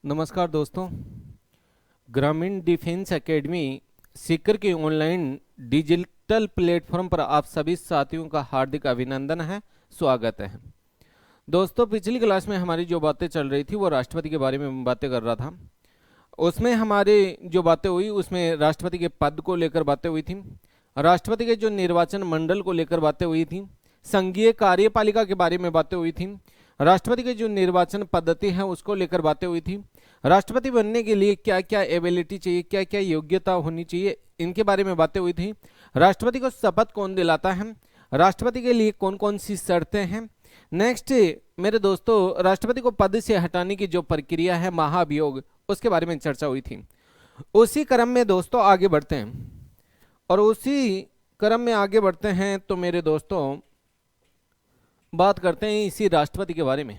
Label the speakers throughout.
Speaker 1: नमस्कार दोस्तों। ग्रामीण डिफेंस एकेडमी सीकर के ऑनलाइन डिजिटल प्लेटफॉर्म पर आप सभी साथियों का हार्दिक अभिनंदन है, स्वागत है। दोस्तों, पिछली क्लास में हमारी जो बातें चल रही थी वो राष्ट्रपति के बारे में बातें कर रहा था। उसमें हमारी जो बातें हुई उसमें राष्ट्रपति के पद को लेकर बातें हुई थी, राष्ट्रपति के जो निर्वाचन मंडल को लेकर बातें हुई थी, संघीय कार्यपालिका के बारे में बातें हुई थी, राष्ट्रपति की जो निर्वाचन पद्धति है उसको लेकर बातें हुई थी, राष्ट्रपति बनने के लिए क्या क्या एबिलिटी चाहिए, क्या क्या योग्यता होनी चाहिए, इनके बारे में बातें हुई थी। राष्ट्रपति को शपथ कौन दिलाता है, राष्ट्रपति के लिए कौन कौन सी शर्तें हैं। नेक्स्ट मेरे दोस्तों, राष्ट्रपति को पद से हटाने की जो प्रक्रिया है महाभियोग, उसके बारे में चर्चा हुई थी। उसी क्रम में दोस्तों आगे बढ़ते हैं और उसी क्रम में आगे बढ़ते हैं तो मेरे दोस्तों बात करते हैं इसी राष्ट्रपति के बारे में।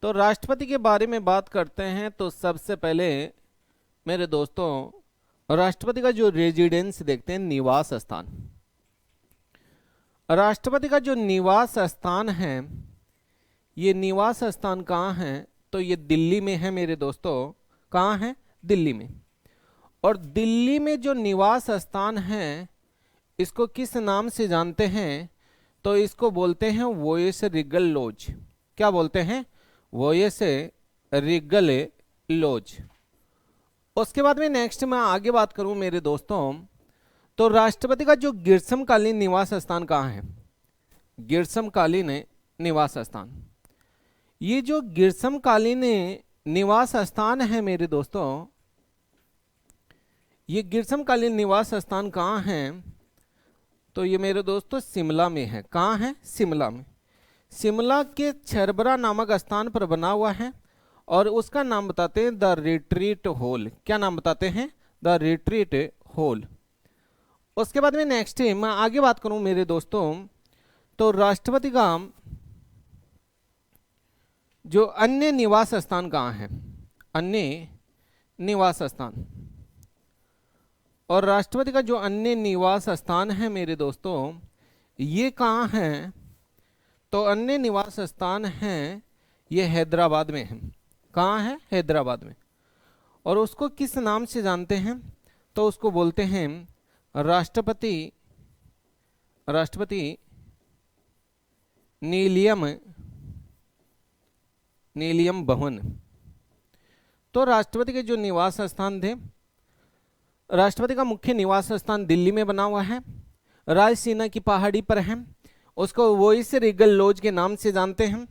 Speaker 1: तो राष्ट्रपति के बारे में बात करते हैं तो सबसे पहले मेरे दोस्तों राष्ट्रपति का जो रेजिडेंस देखते हैं, निवास स्थान। राष्ट्रपति का जो निवास स्थान है, ये निवास स्थान कहाँ है तो ये दिल्ली में है मेरे दोस्तों। कहाँ है? दिल्ली में। और दिल्ली में जो निवास स्थान है इसको किस नाम से जानते हैं तो इसको बोलते हैं वॉयस रिगल लॉज। क्या बोलते हैं? Viceregal lodge. उसके बाद में नेक्स्ट मैं आगे बात करूं मेरे दोस्तों, तो राष्ट्रपति का जो ग्रीष्मकालीन निवास स्थान कहाँ है? ग्रीष्मकालीन निवास स्थान, ये जो ग्रीष्मकालीन निवास स्थान है मेरे दोस्तों, ये ग्रीष्मकालीन निवास स्थान कहाँ है तो ये मेरे दोस्तों शिमला में है। कहाँ है? शिमला में। शिमला के छरबरा नामक स्थान पर बना हुआ है और उसका नाम बताते हैं द रिट्रीट हॉल। क्या नाम बताते हैं? The retreat hall. उसके बाद में नेक्स्ट मैं आगे बात करूं मेरे दोस्तों, तो राष्ट्रपति का जो अन्य निवास स्थान कहाँ है? अन्य निवास स्थान। और राष्ट्रपति का जो अन्य निवास स्थान है मेरे दोस्तों, ये कहाँ है तो अन्य निवास स्थान है ये हैदराबाद में है। कहाँ है? हैदराबाद में। और उसको किस नाम से जानते हैं तो उसको बोलते हैं राष्ट्रपति नीलियम भवन। तो राष्ट्रपति के जो निवास स्थान थे, राष्ट्रपति का मुख्य निवास स्थान दिल्ली में बना हुआ है, रायसीना की पहाड़ी पर है, उसको वॉयस रिगल लॉज के नाम से जानते हैं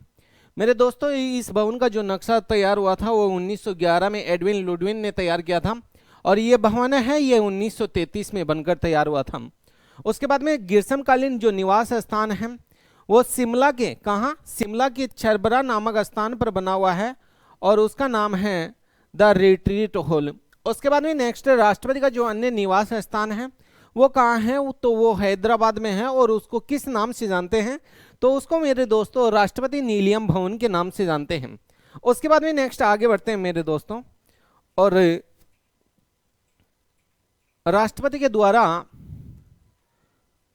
Speaker 1: मेरे दोस्तों। इस भवन का जो नक्शा तैयार हुआ था वो 1911 में एडविन लुडविन ने तैयार किया था और ये भवन है ये 1933 में बनकर तैयार हुआ था। उसके बाद में ग्रीष्मकालीन जो निवास स्थान है वो शिमला के, कहाँ? शिमला के छरबरा नामक स्थान पर बना हुआ है और उसका नाम है द रिट्रीट हॉल। उसके बाद में नेक्स्ट राष्ट्रपति का जो अन्य निवास स्थान है वो कहाँ है तो वो हैदराबाद में है और उसको किस नाम से जानते हैं तो उसको मेरे दोस्तों राष्ट्रपति नीलियम भवन के नाम से जानते हैं। उसके बाद में नेक्स्ट आगे बढ़ते हैं मेरे दोस्तों, और राष्ट्रपति के द्वारा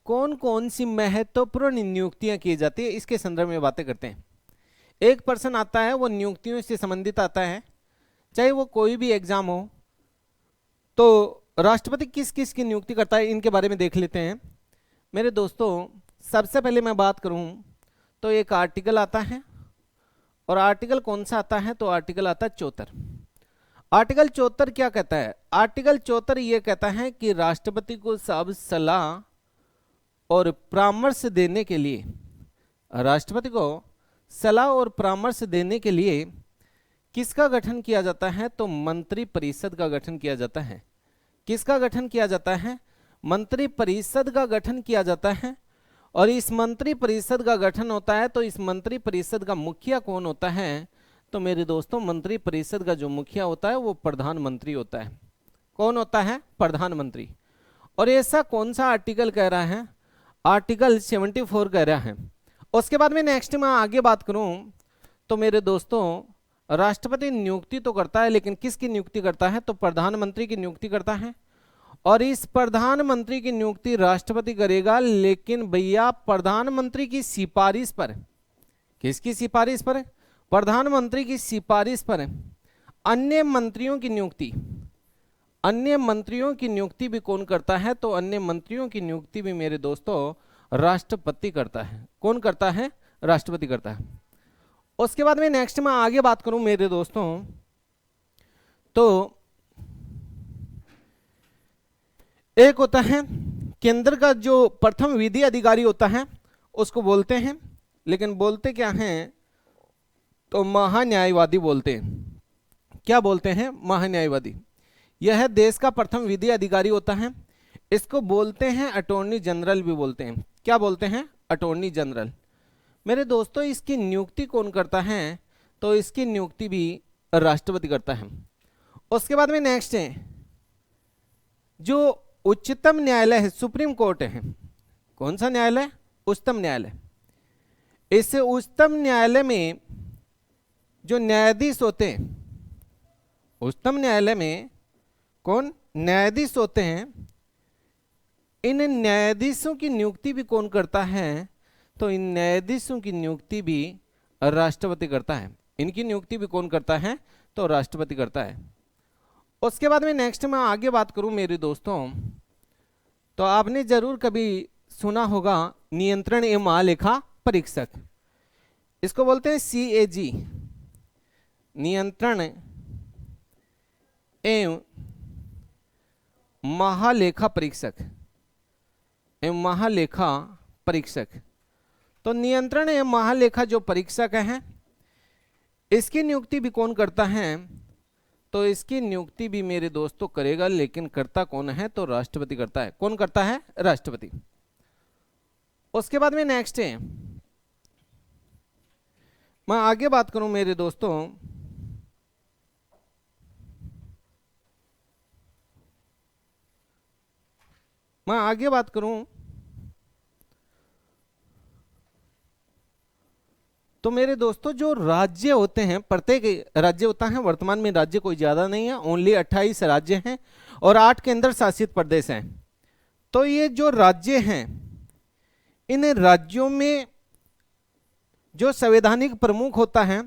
Speaker 1: कौन कौन सी महत्वपूर्ण नियुक्तियां की जाती है इसके संदर्भ में बातें करते हैं। एक प्रश्न आता है वो नियुक्तियों से संबंधित आता है, चाहे वो कोई भी एग्जाम हो, तो राष्ट्रपति किस किस की नियुक्ति करता है इनके बारे में देख लेते हैं मेरे दोस्तों। सबसे पहले मैं बात करूं तो एक आर्टिकल आता है और आर्टिकल कौन सा आता है तो आर्टिकल आता है 74। आर्टिकल 74 क्या कहता है? आर्टिकल 74 ये कहता है कि राष्ट्रपति को सब सलाह और परामर्श देने के लिए, राष्ट्रपति को सलाह और परामर्श देने के लिए किसका गठन किया जाता है तो मंत्री परिषद का गठन किया जाता है। किसका गठन किया जाता है? मंत्री परिषद का गठन किया जाता है। और इस मंत्री परिषद का गठन होता है तो इस मंत्री परिषद का मुखिया कौन होता है तो मेरे दोस्तों मंत्री परिषद का जो मुखिया होता है वो प्रधानमंत्री होता है। कौन होता है? प्रधानमंत्री। और ऐसा कौन सा आर्टिकल कह रहा है? आर्टिकल 74 कह रहा है। उसके बाद में नेक्स्ट मैं आगे बात करूं तो मेरे दोस्तों राष्ट्रपति नियुक्ति तो करता है लेकिन किसकी नियुक्ति करता है तो प्रधानमंत्री की नियुक्ति करता है। और इस प्रधानमंत्री की नियुक्ति राष्ट्रपति करेगा, लेकिन भैया प्रधानमंत्री की सिफारिश पर। किसकी सिफारिश पर? प्रधानमंत्री की सिफारिश पर अन्य मंत्रियों की नियुक्ति, अन्य मंत्रियों की नियुक्ति भी कौन करता है? तो अन्य मंत्रियों की नियुक्ति भी मेरे दोस्तों राष्ट्रपति करता है। कौन करता है? राष्ट्रपति करता है। उसके बाद में नेक्स्ट में आगे बात करूं मेरे दोस्तों, तो एक होता है केंद्र का जो प्रथम विधि अधिकारी होता है उसको बोलते हैं, लेकिन बोलते क्या हैं? तो महान्यायवादी बोलते हैं। क्या बोलते हैं? महान्यायवादी। यह देश का प्रथम विधि अधिकारी होता है। इसको बोलते हैं अटॉर्नी जनरल भी बोलते हैं। क्या बोलते हैं? Attorney general. मेरे दोस्तों इसकी नियुक्ति कौन करता है? तो इसकी नियुक्ति भी राष्ट्रपति करता है। उसके बाद में नेक्स्ट है जो उच्चतम न्यायालय है, सुप्रीम कोर्ट है। कौन सा न्यायालय? उच्चतम न्यायालय। इस उच्चतम न्यायालय में जो न्यायाधीश होते हैं, उच्चतम न्यायालय में कौन न्यायाधीश होते हैं, इन न्यायाधीशों की नियुक्ति भी कौन करता है? तो इन न्यायाधीशों की नियुक्ति भी राष्ट्रपति करता है। इनकी नियुक्ति भी कौन करता है? तो राष्ट्रपति करता है। उसके बाद में नेक्स्ट में आगे बात करूं मेरे दोस्तों, तो आपने जरूर कभी सुना होगा नियंत्रण एवं महालेखा परीक्षक। इसको बोलते हैं CAG, नियंत्रण एवं महालेखा परीक्षक, एवं महालेखा परीक्षक। तो नियंत्रण एवं महालेखा जो परीक्षक हैं इसकी नियुक्ति भी कौन करता है? तो इसकी नियुक्ति भी मेरे दोस्तों करेगा, लेकिन करता कौन है? तो राष्ट्रपति करता है। कौन करता है? राष्ट्रपति। उसके बाद में नेक्स्ट है, मैं आगे बात करूं मेरे दोस्तों, मैं आगे बात करूं तो मेरे दोस्तों जो राज्य होते हैं, प्रत्येक राज्य होता है, वर्तमान में राज्य कोई ज्यादा नहीं है, ओनली 28 राज्य हैं और 8 केंद्र शासित प्रदेश हैं। तो ये जो राज्य हैं, इन राज्यों में जो संवैधानिक प्रमुख होता है,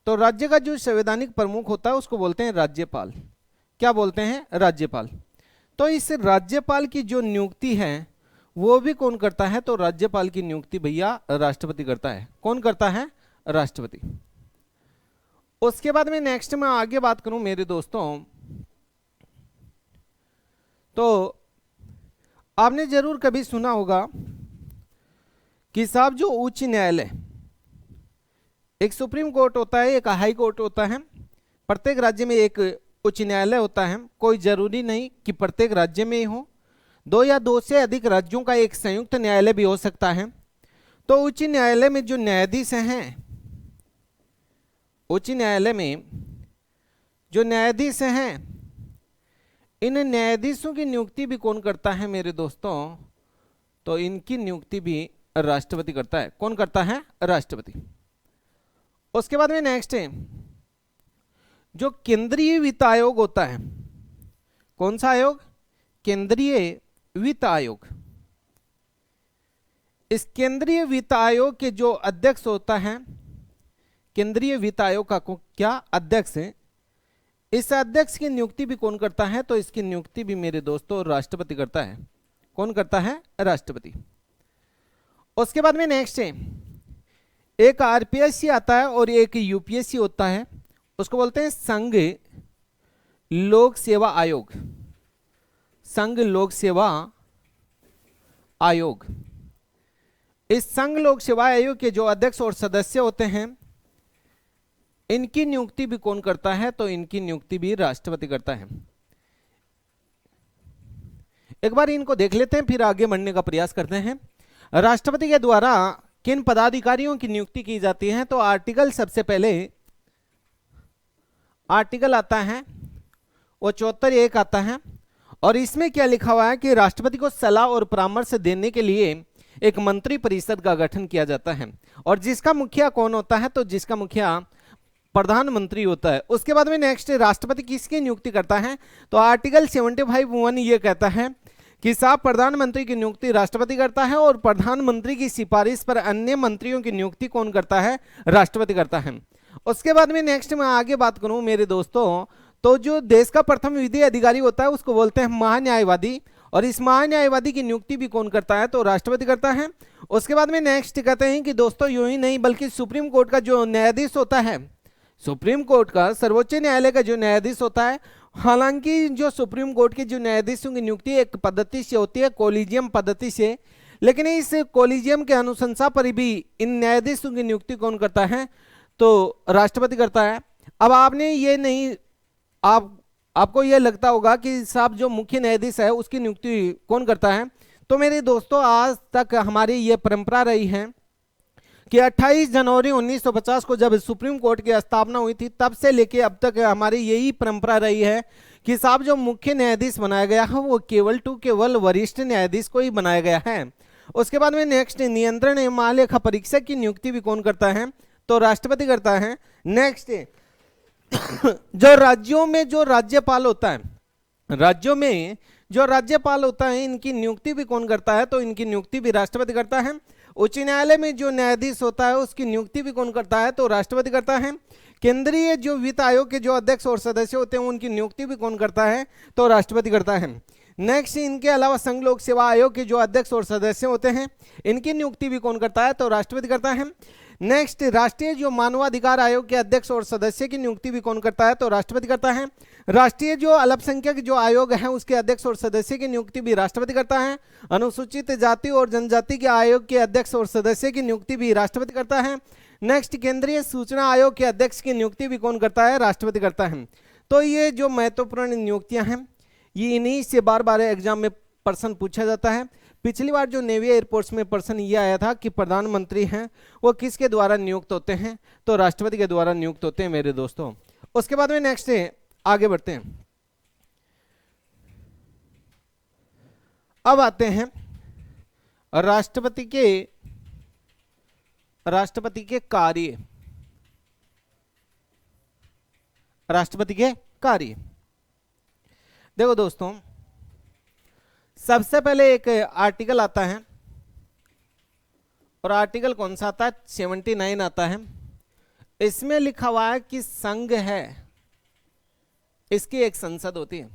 Speaker 1: तो राज्य का जो संवैधानिक प्रमुख होता है उसको बोलते हैं राज्यपाल। क्या बोलते हैं? राज्यपाल। तो इस राज्यपाल की जो नियुक्ति है वो भी कौन करता है? तो राज्यपाल की नियुक्ति भैया राष्ट्रपति करता है। कौन करता है? राष्ट्रपति। उसके बाद में नेक्स्ट में आगे बात करूं मेरे दोस्तों, तो आपने जरूर कभी सुना होगा कि साहब जो उच्च न्यायालय, एक सुप्रीम कोर्ट होता है, एक हाई कोर्ट होता है, प्रत्येक राज्य में एक उच्च न्यायालय होता है। कोई जरूरी नहीं कि प्रत्येक राज्य में ही हो, 2 या 2 से अधिक राज्यों का एक संयुक्त न्यायालय भी हो सकता है। तो उच्च न्यायालय में जो न्यायाधीश हैं, उच्च न्यायालय में जो न्यायाधीश हैं, इन न्यायाधीशों की नियुक्ति भी कौन करता है मेरे दोस्तों? तो इनकी नियुक्ति भी राष्ट्रपति करता है। कौन करता है? राष्ट्रपति। उसके बाद में नेक्स्ट है जो केंद्रीय वित्त आयोग होता है। कौन सा आयोग? केंद्रीय वित्त आयोग। इस केंद्रीय वित्त आयोग के जो अध्यक्ष होता है, केंद्रीय वित्त आयोग का क्या अध्यक्ष है, इस अध्यक्ष की नियुक्ति भी कौन करता है? तो इसकी नियुक्ति भी मेरे दोस्तों राष्ट्रपति करता है। कौन करता है? राष्ट्रपति। उसके बाद में नेक्स्ट है एक RPSC आता है और एक UPSC होता है, उसको बोलते हैं संघ लोक सेवा आयोग। संघ लोक सेवा आयोग। इस संघ लोक सेवा आयोग के जो अध्यक्ष और सदस्य होते हैं, इनकी नियुक्ति भी कौन करता है? तो इनकी नियुक्ति भी राष्ट्रपति करता है। एक बार इनको देख लेते हैं, फिर आगे बढ़ने का प्रयास करते हैं। राष्ट्रपति के द्वारा किन पदाधिकारियों की नियुक्ति की जाती है? तो आर्टिकल, सबसे पहले आर्टिकल आता है वो 74(1) आता है, और इसमें क्या लिखा हुआ है कि राष्ट्रपति को सलाह और परामर्श देने के लिए एक मंत्री परिषद का गठन किया जाता है, और जिसका मुखिया कौन होता है? तो जिसका मुखिया प्रधानमंत्री होता है। उसके बाद में नेक्स्ट राष्ट्रपति किसकी नियुक्ति करता है? तो आर्टिकल 75(1) ये कहता है कि साहब प्रधानमंत्री की नियुक्ति राष्ट्रपति करता है और प्रधानमंत्री की सिफारिश पर अन्य मंत्रियों की नियुक्ति कौन करता है? राष्ट्रपति करता है। उसके बाद में नेक्स्ट मैं आगे बात करूं मेरे दोस्तों, तो जो देश का प्रथम विधि अधिकारी होता है उसको बोलते हैं महान्यायवादी, और इस महान्यायवादी की नियुक्ति भी कौन करता है? तो राष्ट्रपति करता है। उसके बाद में नेक्स्ट कहते हैं कि दोस्तों यूं ही नहीं बल्कि सुप्रीम कोर्ट का जो न्यायाधीश होता है, सुप्रीम कोर्ट का, सर्वोच्च न्यायालय का जो न्यायाधीश होता है, हालांकि जो सुप्रीम कोर्ट के जो न्यायाधीशों की नियुक्ति एक पद्धति से होती है, कोलिजियम पद्धति से, लेकिन इस कोलिजियम के अनुशंसा पर भी इन न्यायाधीशों की नियुक्ति कौन करता है? तो राष्ट्रपति करता है। अब आपने ये नहीं, आपको ये लगता होगा कि साहब जो मुख्य न्यायाधीश है उसकी नियुक्ति कौन करता है? तो मेरे दोस्तों आज तक हमारी ये परंपरा रही है कि 28 जनवरी 1950 को जब सुप्रीम कोर्ट की स्थापना हुई थी तब से लेके अब तक हमारी यही परंपरा रही है कि साहब जो मुख्य न्यायाधीश बनाया गया है वो केवल वरिष्ठ न्यायाधीश को ही बनाया गया है। उसके बाद में नेक्स्ट नियंत्रण एवं महालेखा परीक्षक की नियुक्ति भी कौन करता है? तो राष्ट्रपति करता है। नेक्स्ट जो राज्यों में जो राज्यपाल होता है, राज्यों में जो राज्यपाल होता है इनकी नियुक्ति भी कौन करता है? तो इनकी नियुक्ति भी राष्ट्रपति करता है। उच्च न्यायालय में जो न्यायाधीश होता है उसकी नियुक्ति भी कौन करता है? तो राष्ट्रपति करता है। केंद्रीय जो वित्त आयोग के जो अध्यक्ष और सदस्य होते हैं उनकी नियुक्ति भी कौन करता है? तो राष्ट्रपति करता है। नेक्स्ट इनके अलावा संघ लोक सेवा आयोग के जो अध्यक्ष और सदस्य होते हैं इनकी नियुक्ति भी कौन करता है? तो राष्ट्रपति करता है। नेक्स्ट राष्ट्रीय जो मानवाधिकार आयोग के अध्यक्ष और सदस्य की नियुक्ति भी कौन करता है? तो राष्ट्रपति करता है। राष्ट्रीय जो अल्पसंख्यक जो आयोग है उसके अध्यक्ष और सदस्य की नियुक्ति भी राष्ट्रपति करता है। अनुसूचित जाति और जनजाति के आयोग के अध्यक्ष और सदस्य की नियुक्ति भी राष्ट्रपति करता है। नेक्स्ट केंद्रीय सूचना आयोग के अध्यक्ष की नियुक्ति भी कौन करता है? राष्ट्रपति करता है। तो ये जो महत्वपूर्ण नियुक्तियां हैं ये इन्हीं से बार बार एग्जाम में प्रश्न पूछा जाता है। पिछली बार जो नेवी एयरफोर्स में प्रश्न ये आया था कि प्रधानमंत्री हैं वो किसके द्वारा नियुक्त होते हैं? तो राष्ट्रपति के द्वारा नियुक्त होते हैं मेरे दोस्तों। उसके बाद में नेक्स्ट आगे बढ़ते हैं। अब आते हैं राष्ट्रपति के कार्य, राष्ट्रपति के कार्य। देखो दोस्तों सबसे पहले एक आर्टिकल आता है और आर्टिकल कौन सा आता है? 79 आता है। इसमें लिखा हुआ है कि संघ है इसकी एक संसद होती है।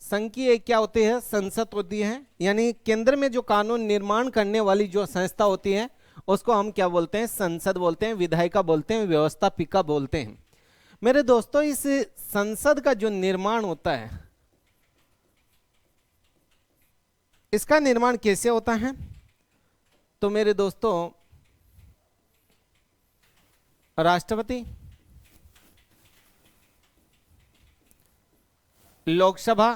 Speaker 1: संघ की एक क्या होती है? संसद होती है। यानी केंद्र में जो कानून निर्माण करने वाली जो संस्था होती है उसको हम क्या बोलते हैं? संसद बोलते हैं, विधायिका बोलते हैं, व्यवस्थापिका बोलते हैं। मेरे दोस्तों इस संसद का जो निर्माण होता है इसका निर्माण कैसे होता है? तो मेरे दोस्तों राष्ट्रपति, लोकसभा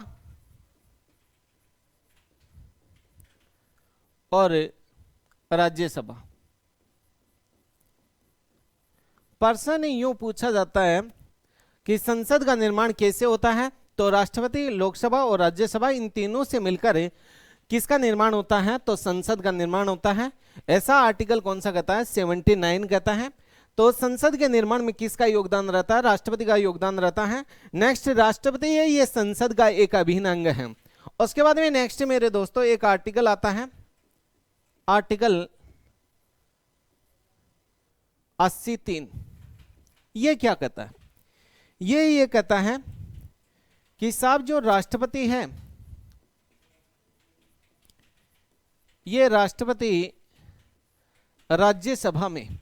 Speaker 1: और राज्यसभा। प्रश्न यूं पूछा जाता है कि संसद का निर्माण कैसे होता है? तो राष्ट्रपति, लोकसभा और राज्यसभा इन तीनों से मिलकर किसका निर्माण होता है? तो संसद का निर्माण होता है। ऐसा आर्टिकल कौन सा कहता है? 79 कहता है। तो संसद के निर्माण में किसका योगदान रहता है? राष्ट्रपति का योगदान रहता है। नेक्स्ट राष्ट्रपति है ये संसद का एक अभिन्न अंग है। उसके बाद में नेक्स्ट मेरे दोस्तों एक आर्टिकल आता है, आर्टिकल 83। ये क्या कहता है? ये कहता है कि साहब जो राष्ट्रपति है ये राष्ट्रपति राज्यसभा में,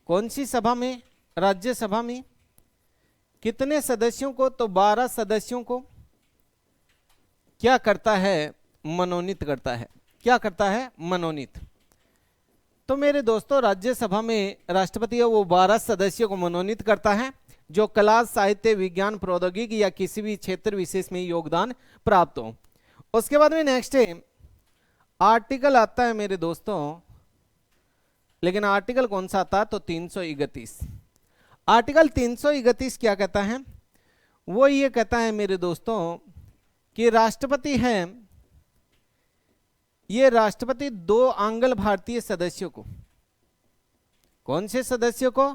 Speaker 1: कौन सी सभा में? राज्यसभा में कितने सदस्यों को? तो 12 सदस्यों को क्या करता है? मनोनीत करता है। क्या करता है? मनोनीत। तो मेरे दोस्तों राज्यसभा में राष्ट्रपति है वो 12 सदस्यों को मनोनीत करता है जो कला, साहित्य, विज्ञान, प्रौद्योगिकी या किसी भी क्षेत्र विशेष में योगदान प्राप्त हो। उसके बाद में नेक्स्ट आर्टिकल आता है मेरे दोस्तों, लेकिन आर्टिकल कौन सा आता है? तो 331। आर्टिकल 331 क्या कहता है? वो ये कहता है मेरे दोस्तों कि राष्ट्रपति है ये राष्ट्रपति 2 आंग्ल भारतीय सदस्यों को, कौन से सदस्यों को?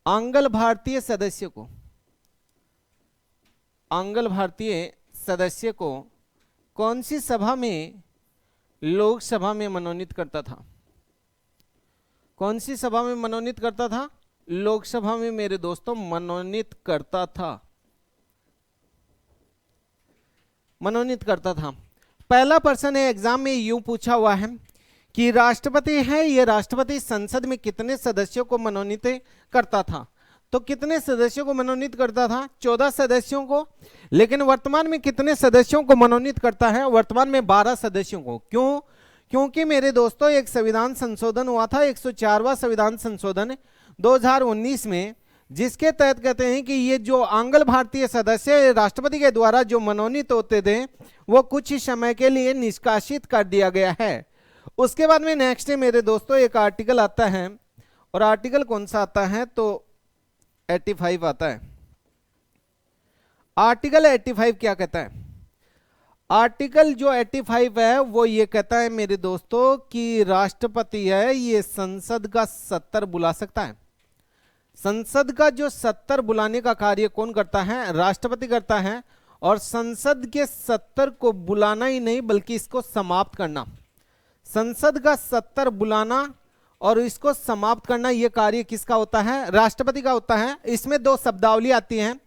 Speaker 1: आंग्ल भारतीय सदस्यों को, आंग्ल भारतीय सदस्य को कौन सी सभा में लोकसभा में मनोनीत करता था? कौन सी सभा में मनोनीत करता था? लोकसभा में मेरे दोस्तों मनोनीत करता था, मनोनीत करता था। पहला प्रश्न है एग्जाम में यूं पूछा हुआ है कि राष्ट्रपति है, ये राष्ट्रपति संसद में कितने सदस्यों को मनोनीत करता था? तो कितने सदस्यों को मनोनीत करता था? 14 सदस्यों को। लेकिन वर्तमान में कितने सदस्यों को मनोनीत करता है? वर्तमान में 12 सदस्यों को। क्यों? क्योंकि मेरे दोस्तों एक संविधान संशोधन हुआ था, 104वां संविधान संशोधन 2019 में, जिसके तहत कहते हैं कि ये जो आंग्ल भारतीय सदस्य राष्ट्रपति के द्वारा जो मनोनीत होते थे वो कुछ ही समय के लिए निष्कासित कर दिया गया है। उसके बाद में नेक्स्ट है मेरे दोस्तों एक आर्टिकल आता है, और आर्टिकल कौन सा आता है? तो 85 आता है। आर्टिकल 85 क्या कहता है? आर्टिकल जो 85 है वो ये कहता है मेरे दोस्तों कि राष्ट्रपति है ये संसद का सत्र बुला सकता है। संसद का जो सत्र बुलाने का कार्य कौन करता है? राष्ट्रपति करता है। और संसद के सत्र को बुलाना ही नहीं बल्कि इसको समाप्त करना, संसद का सत्र बुलाना और इसको समाप्त करना, यह कार्य किसका होता है? राष्ट्रपति का होता है। इसमें दो शब्दावली आती हैं,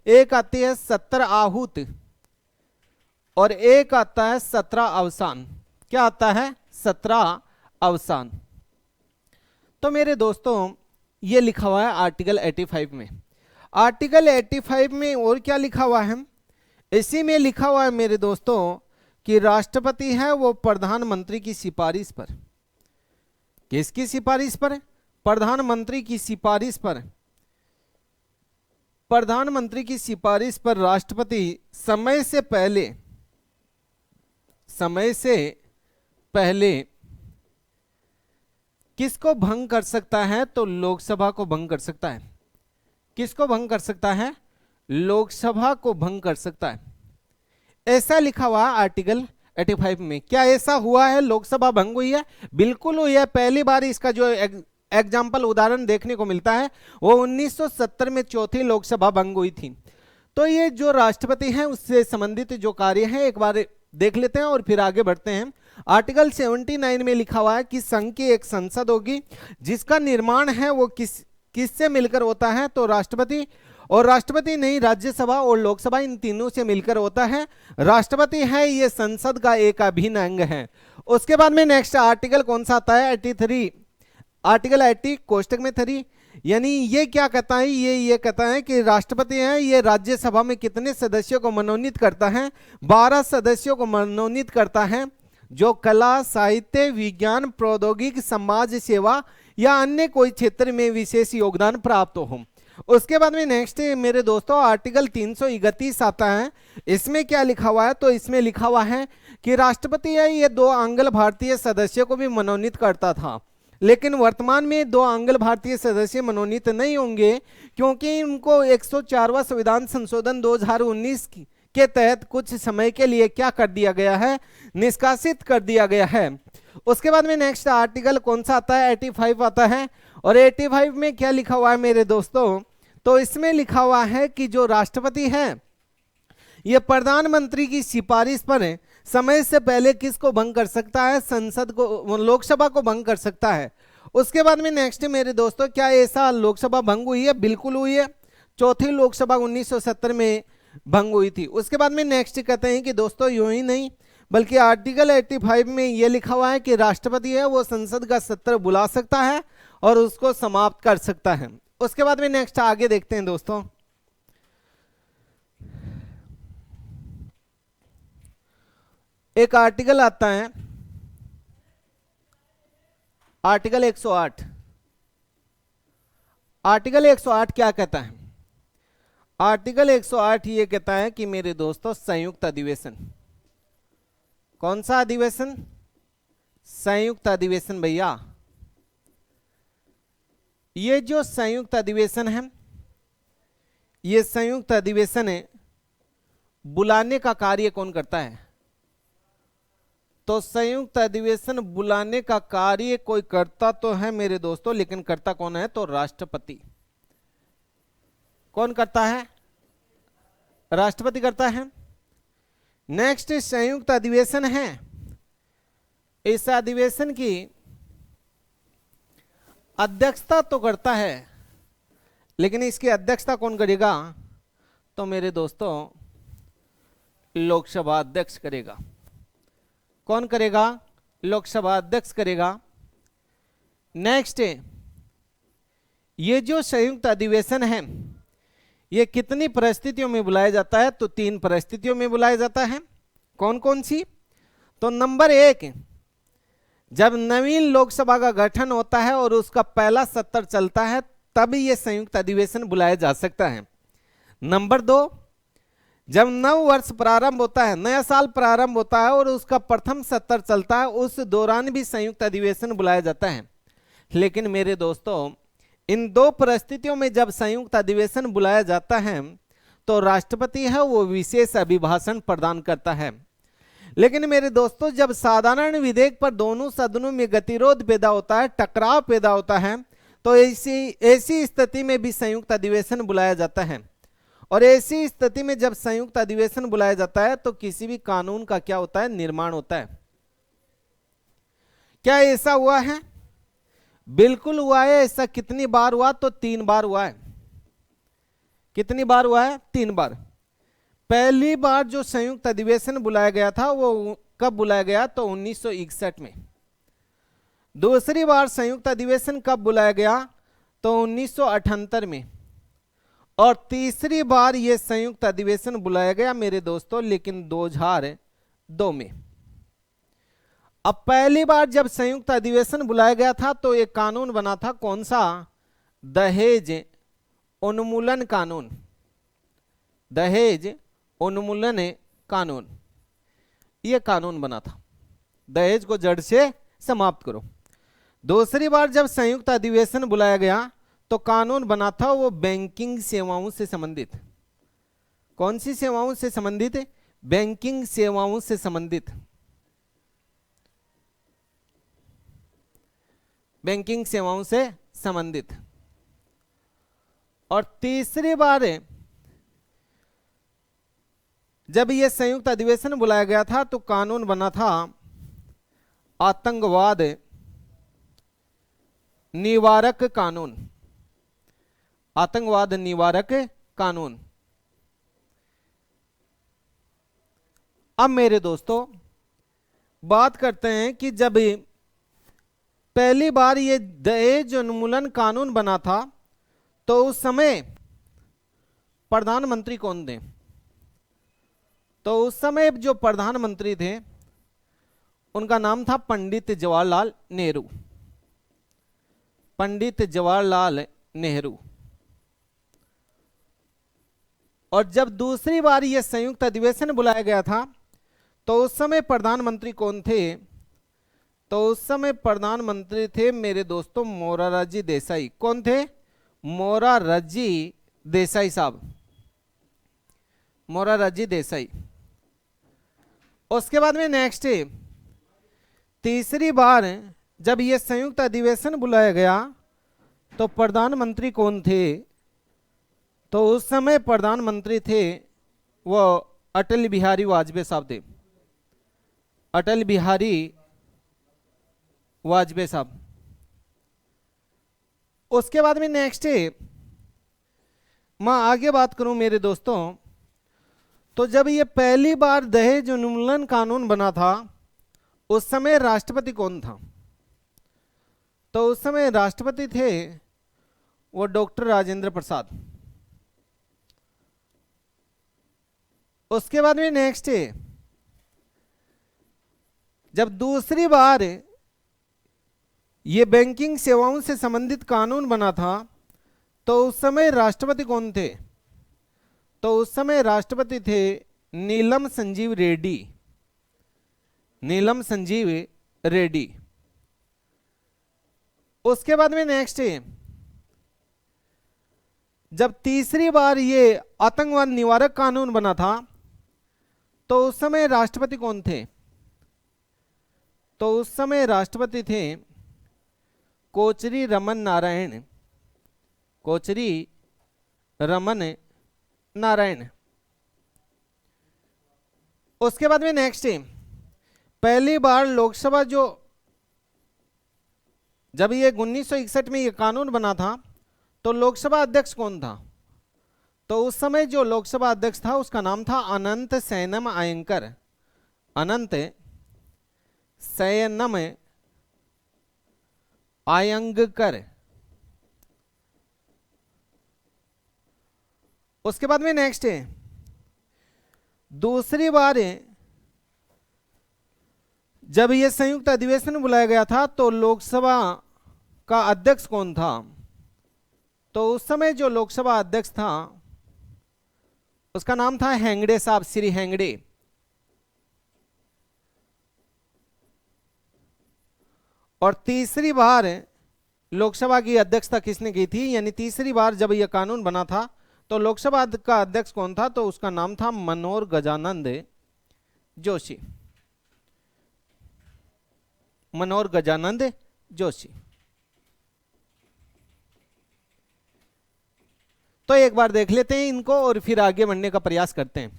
Speaker 1: एक आती है सत्र आहूत और एक आता है सत्र अवसान। क्या आता है? सत्र अवसान। तो मेरे दोस्तों ये लिखा हुआ है आर्टिकल 85 में। आर्टिकल 85 में और क्या लिखा हुआ है? इसी में लिखा हुआ है मेरे दोस्तों कि राष्ट्रपति है वो प्रधानमंत्री की सिफारिश पर, किसकी सिफारिश पर? प्रधानमंत्री की सिफारिश पर, प्रधानमंत्री की सिफारिश पर राष्ट्रपति समय से पहले किसको भंग कर सकता है? तो लोकसभा को भंग कर सकता है। किसको भंग कर सकता है? लोकसभा को भंग कर सकता है। ऐसा लिखा हुआ है आर्टिकल 85 में। क्या ऐसा हुआ है? लोकसभा भंग हुई है? बिल्कुल हुई है। पहली बार इसका जो एग्जाम्पल उदाहरण देखने को मिलता है वो 1970 में चौथी लोकसभा भंग हुई थी। तो ये जो राष्ट्रपति हैं उससे संबंधित जो कार्य है एक बार देख लेते हैं और फिर आगे बढ़ते हैं। आर्टिकल 79 में लिखा हुआ है कि संघ की एक संसद होगी जिसका निर्माण है वो किससे मिलकर होता है? तो राष्ट्रपति, और राष्ट्रपति नहीं राज्यसभा और लोकसभा इन तीनों से मिलकर होता है। राष्ट्रपति है ये संसद का एक अभिन्न अंग है। उसके बाद में नेक्स्ट आर्टिकल कौन सा आता है? 83, आर्टिकल 80 कोष्टक में 3, यानी ये क्या कहता है? ये कहता है कि राष्ट्रपति है ये राज्यसभा में कितने सदस्यों को मनोनीत करता है? 12 सदस्यों को मनोनीत करता है जो कला, साहित्य, विज्ञान, प्रौद्योगिकी, समाज सेवा या अन्य कोई क्षेत्र में विशेष योगदान प्राप्त हो। उसके बाद में नेक्स्ट मेरे दोस्तों आर्टिकल 331 आता है। इसमें क्या लिखा हुआ है? तो इसमें लिखा हुआ है कि राष्ट्रपति है ये 2 आंग्ल भारतीय सदस्यों को भी मनोनीत करता था, लेकिन वर्तमान में 2 आंग्ल भारतीय सदस्य मनोनीत नहीं होंगे क्योंकि उनको 104वां संविधान संशोधन 2019 के तहत कुछ समय के लिए क्या कर दिया गया है? निष्कासित कर दिया गया है। उसके बाद में नेक्स्ट आर्टिकल कौन सा आता है? 85 आता है। और 85 में क्या लिखा हुआ है मेरे दोस्तों? तो इसमें लिखा हुआ है कि जो राष्ट्रपति है ये प्रधानमंत्री की सिफारिश पर समय से पहले किसको भंग कर सकता है? संसद को, लोकसभा को भंग कर सकता है। उसके बाद में नेक्स्ट मेरे दोस्तों क्या ऐसा लोकसभा भंग हुई है? बिल्कुल हुई है। चौथी लोकसभा 1970 में भंग हुई थी। उसके बाद में नेक्स्ट कहते हैं कि दोस्तों यूं ही नहीं बल्कि आर्टिकल 85 में यह लिखा हुआ है कि राष्ट्रपति है वो संसद का सत्र बुला सकता है और उसको समाप्त कर सकता है। उसके बाद में नेक्स्ट आगे देखते हैं दोस्तों। एक आर्टिकल आता है आर्टिकल 108। आर्टिकल 108 क्या कहता है? आर्टिकल 108 ये कहता है कि मेरे दोस्तों संयुक्त अधिवेशन, कौन सा अधिवेशन? संयुक्त अधिवेशन भैया। ये जो संयुक्त अधिवेशन है ये संयुक्त अधिवेशन है बुलाने का कार्य कौन करता है? तो संयुक्त अधिवेशन बुलाने का कार्य कोई करता तो है मेरे दोस्तों, लेकिन करता कौन है? तो राष्ट्रपति। कौन करता है? राष्ट्रपति करता है। नेक्स्ट संयुक्त अधिवेशन है। इस अधिवेशन की अध्यक्षता तो करता है, लेकिन इसकी अध्यक्षता कौन करेगा? तो मेरे दोस्तों लोकसभा अध्यक्ष करेगा। कौन करेगा? लोकसभा अध्यक्ष करेगा। नेक्स्ट, ये जो संयुक्त अधिवेशन है ये कितनी परिस्थितियों में बुलाया जाता है? तो 3 परिस्थितियों में बुलाया जाता है। कौन कौन सी? तो नंबर 1, जब नवीन लोकसभा का गठन होता है और उसका पहला सत्र चलता है तब ये संयुक्त अधिवेशन बुलाया जा सकता है। नंबर 2, जब नव वर्ष प्रारंभ होता है, नया साल प्रारंभ होता है और उसका प्रथम सत्र चलता है, उस दौरान भी संयुक्त अधिवेशन बुलाया जाता है। लेकिन मेरे दोस्तों इन 2 परिस्थितियों में जब संयुक्त अधिवेशन बुलाया जाता है तो राष्ट्रपति है वो विशेष अभिभाषण प्रदान करता है। लेकिन मेरे दोस्तों जब साधारण विधेयक पर दोनों सदनों में गतिरोध पैदा होता है, टकराव पैदा होता है, तो ऐसी स्थिति में भी संयुक्त अधिवेशन बुलाया जाता है। और ऐसी स्थिति में जब संयुक्त अधिवेशन बुलाया जाता है तो किसी भी कानून का क्या होता है? निर्माण होता है। क्या ऐसा हुआ है? बिल्कुल हुआ है। ऐसा कितनी बार हुआ? तो 3 बार हुआ है। कितनी बार हुआ है? 3 बार। पहली बार जो संयुक्त अधिवेशन बुलाया गया था वो कब बुलाया गया? तो 1961 में। दूसरी बार संयुक्त अधिवेशन कब बुलाया गया? तो 1978 में। और तीसरी बार ये संयुक्त अधिवेशन बुलाया गया मेरे दोस्तों लेकिन 2002 में। अब पहली बार जब संयुक्त अधिवेशन बुलाया गया था तो एक कानून बना था। कौन सा? दहेज उन्मूलन कानून। दहेज उन्मूलन कानून, यह कानून बना था। दहेज को जड़ से समाप्त करो। दूसरी बार जब संयुक्त अधिवेशन बुलाया गया तो कानून बना था वो बैंकिंग सेवाओं से संबंधित। कौन सी सेवाओं से संबंधित? बैंकिंग सेवाओं से संबंधित। बैंकिंग सेवाओं से संबंधित। और तीसरी बार जब यह संयुक्त अधिवेशन बुलाया गया था तो कानून बना था आतंकवाद निवारक कानून। आतंकवाद निवारक कानून। अब मेरे दोस्तों बात करते हैं कि जब पहली बार ये दहेज उन्मूलन कानून बना था तो उस समय प्रधानमंत्री कौन थे? तो उस समय जो प्रधानमंत्री थे उनका नाम था पंडित जवाहरलाल नेहरू। पंडित जवाहरलाल नेहरू। और जब दूसरी बार यह संयुक्त अधिवेशन बुलाया गया था तो उस समय प्रधानमंत्री कौन थे? तो उस समय प्रधानमंत्री थे मेरे दोस्तों मोरारजी देसाई। कौन थे? मोरारजी देसाई साहब। मोरारजी देसाई। उसके बाद में नेक्स्ट तीसरी बार जब यह संयुक्त अधिवेशन बुलाया गया तो प्रधानमंत्री कौन थे? तो उस समय प्रधानमंत्री थे वो अटल बिहारी वाजपेयी साहब थे। अटल बिहारी वाजपेयी साहब। उसके बाद में नेक्स्ट मैं आगे बात करूं मेरे दोस्तों, तो जब ये पहली बार दहेज उन्मूलन कानून बना था उस समय राष्ट्रपति कौन था? तो उस समय राष्ट्रपति थे वो डॉक्टर राजेंद्र प्रसाद। उसके बाद में नेक्स्ट जब दूसरी बार ये बैंकिंग सेवाओं से संबंधित कानून बना था तो उस समय राष्ट्रपति कौन थे? तो उस समय राष्ट्रपति थे नीलम संजीव रेड्डी। नीलम संजीव रेड्डी। उसके बाद में नेक्स्ट जब तीसरी बार ये आतंकवाद निवारक कानून बना था तो उस समय राष्ट्रपति कौन थे? तो उस समय राष्ट्रपति थे कोचरी रमन नारायण। कोचरी रमन नारायण। उसके बाद में नेक्स्ट है, पहली बार लोकसभा जो जब ये 1961 में ये कानून बना था तो लोकसभा अध्यक्ष कौन था? तो उस समय जो लोकसभा अध्यक्ष था उसका नाम था अनंत सैनम अयंकर। अनंत सैनम अयंकर। उसके बाद में नेक्स्ट है, दूसरी बार जब यह संयुक्त अधिवेशन बुलाया गया था तो लोकसभा का अध्यक्ष कौन था? तो उस समय जो लोकसभा अध्यक्ष था उसका नाम था हेगड़े साहब, श्री हेगड़े। और तीसरी बार लोकसभा की अध्यक्षता किसने की थी, यानी तीसरी बार जब यह कानून बना था तो लोकसभा का अध्यक्ष कौन था? तो उसका नाम था मनोहर गजानंद जोशी। मनोहर गजानंद जोशी। तो एक बार देख लेते हैं इनको और फिर आगे बढ़ने का प्रयास करते हैं।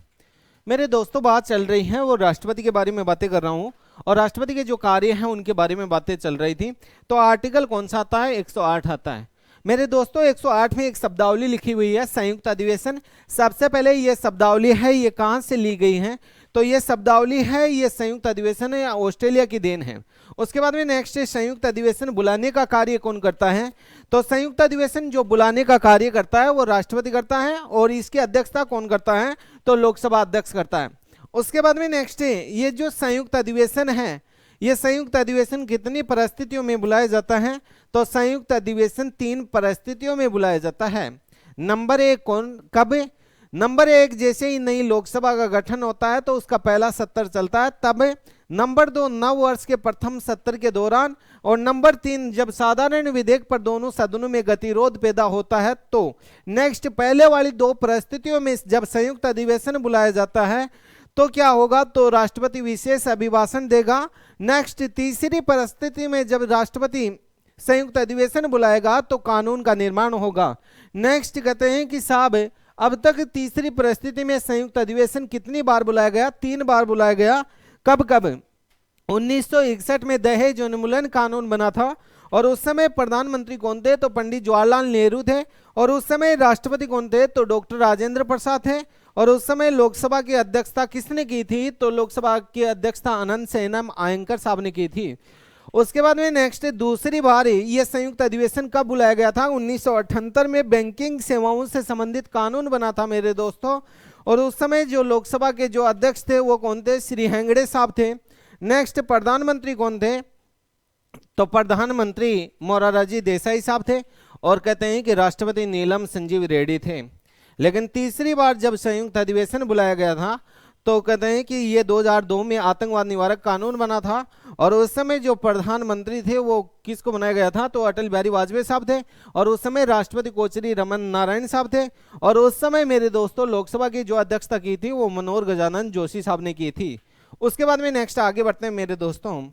Speaker 1: मेरे दोस्तों, बात चल रही है वो राष्ट्रपति के बारे में बातें कर रहा हूं और राष्ट्रपति के जो कार्य हैं उनके बारे में बातें चल रही थी। तो आर्टिकल कौन सा आता है? 108 आता है। मेरे दोस्तों 108 में एक शब्दावली लिखी हुई है, संयुक्त अधिवेशन। सबसे पहले ये शब्दावली है, ये कहां से ली गई है? तो ये शब्दावली है, ये संयुक्त अधिवेशन है, ऑस्ट्रेलिया की देन है। उसके बाद में नेक्स्ट है, संयुक्त अधिवेशन बुलाने का कार्य कौन करता है? तो संयुक्त अधिवेशन जो बुलाने का कार्य करता है वो राष्ट्रपति करता है और इसकी अध्यक्षता कौन करता है? तो लोकसभा अध्यक्ष करता है। उसके बाद में नेक्स्ट है, ये जो संयुक्त अधिवेशन है, ये संयुक्त अधिवेशन कितनी परिस्थितियों में बुलाया जाता है? तो संयुक्त अधिवेशन 3 परिस्थितियों में बुलाया जाता है। नंबर 1 कौन कब? नंबर 1 जैसे ही नई लोकसभा का गठन होता है तो उसका पहला सत्र चलता है तब। नंबर 2 नव वर्ष के प्रथम सत्र के दौरान। और नंबर 3 जब साधारण विधेयक पर दोनों सदनों में गतिरोध पैदा होता है तो। नेक्स्ट, पहले वाली 2 परिस्थितियों में जब संयुक्त अधिवेशन बुलाया जाता है तो क्या होगा? तो राष्ट्रपति विशेष अभिभाषण देगा। नेक्स्ट, तीसरी परिस्थिति में जब राष्ट्रपति संयुक्त अधिवेशन बुलाएगा तो कानून का निर्माण होगा। नेक्स्ट कहते हैं कि साहब अब तक तीसरी परिस्थिति में संयुक्त अधिवेशन कितनी बार बुलाया गया? 3 बार बुलाया गया। कब कब? 1961 में दहेज उन्मूलन कानून बना था और उस समय प्रधानमंत्री कौन थे? तो पंडित जवाहरलाल नेहरू थे। और उस समय राष्ट्रपति कौन थे? तो डॉक्टर राजेंद्र प्रसाद थे। और उस समय लोकसभा की अध्यक्षता किसने की थी? तो लोकसभा की अध्यक्षता अनंत सैनम अयंकर साहब ने की थी। उसके बाद में नेक्स्ट, दूसरी बार ये संयुक्त अधिवेशन कब बुलाया गया था? 1978 में बैंकिंग सेवाओं से संबंधित कानून बना था मेरे दोस्तों। और उस समय जो लोकसभा के जो अध्यक्ष थे वो कौन थे? श्री हेगड़े साहब थे। नेक्स्ट, प्रधानमंत्री कौन थे? तो प्रधानमंत्री मोरारजी देसाई साहब थे। और कहते हैं कि राष्ट्रपति नीलम संजीव रेड्डी थे। लेकिन तीसरी बार जब संयुक्त अधिवेशन बुलाया गया था तो कहते हैं कि ये 2002 में आतंकवाद निवारक कानून बना था। और उस समय जो प्रधानमंत्री थे वो किसको बनाया गया था? तो अटल बिहारी वाजपेयी साहब थे। और उस समय राष्ट्रपति कोचरी रमन नारायण साहब थे। और उस समय मेरे दोस्तों लोकसभा की जो अध्यक्षता की थी वो मनोहर गजानंद जोशी साहब ने की थी। उसके बाद में नेक्स्ट आगे बढ़ते हैं मेरे दोस्तों।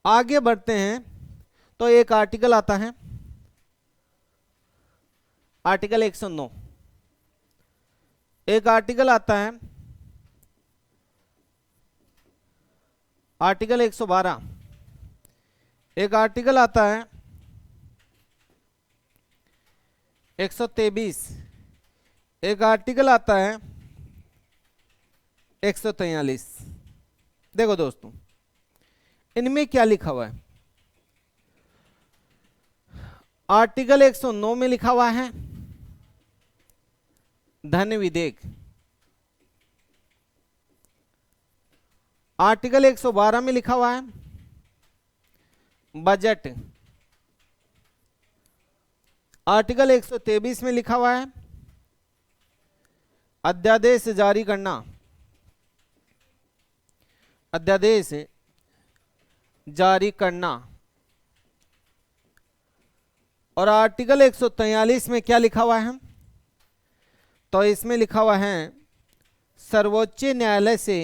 Speaker 1: आगे बढ़ते हैं तो एक आर्टिकल आता है, आर्टिकल 109। एक आर्टिकल आता है आर्टिकल 112। एक आर्टिकल आता है 123। एक आर्टिकल आता है 143। देखो दोस्तों इनमें क्या लिखा हुआ है। आर्टिकल 109 में लिखा हुआ है धन विधेयक। आर्टिकल 112 में लिखा हुआ है बजट। आर्टिकल 123 में लिखा हुआ है अध्यादेश जारी करना। अध्यादेश जारी करना। और आर्टिकल 143 में क्या लिखा हुआ है? तो इसमें लिखा हुआ है सर्वोच्च न्यायालय से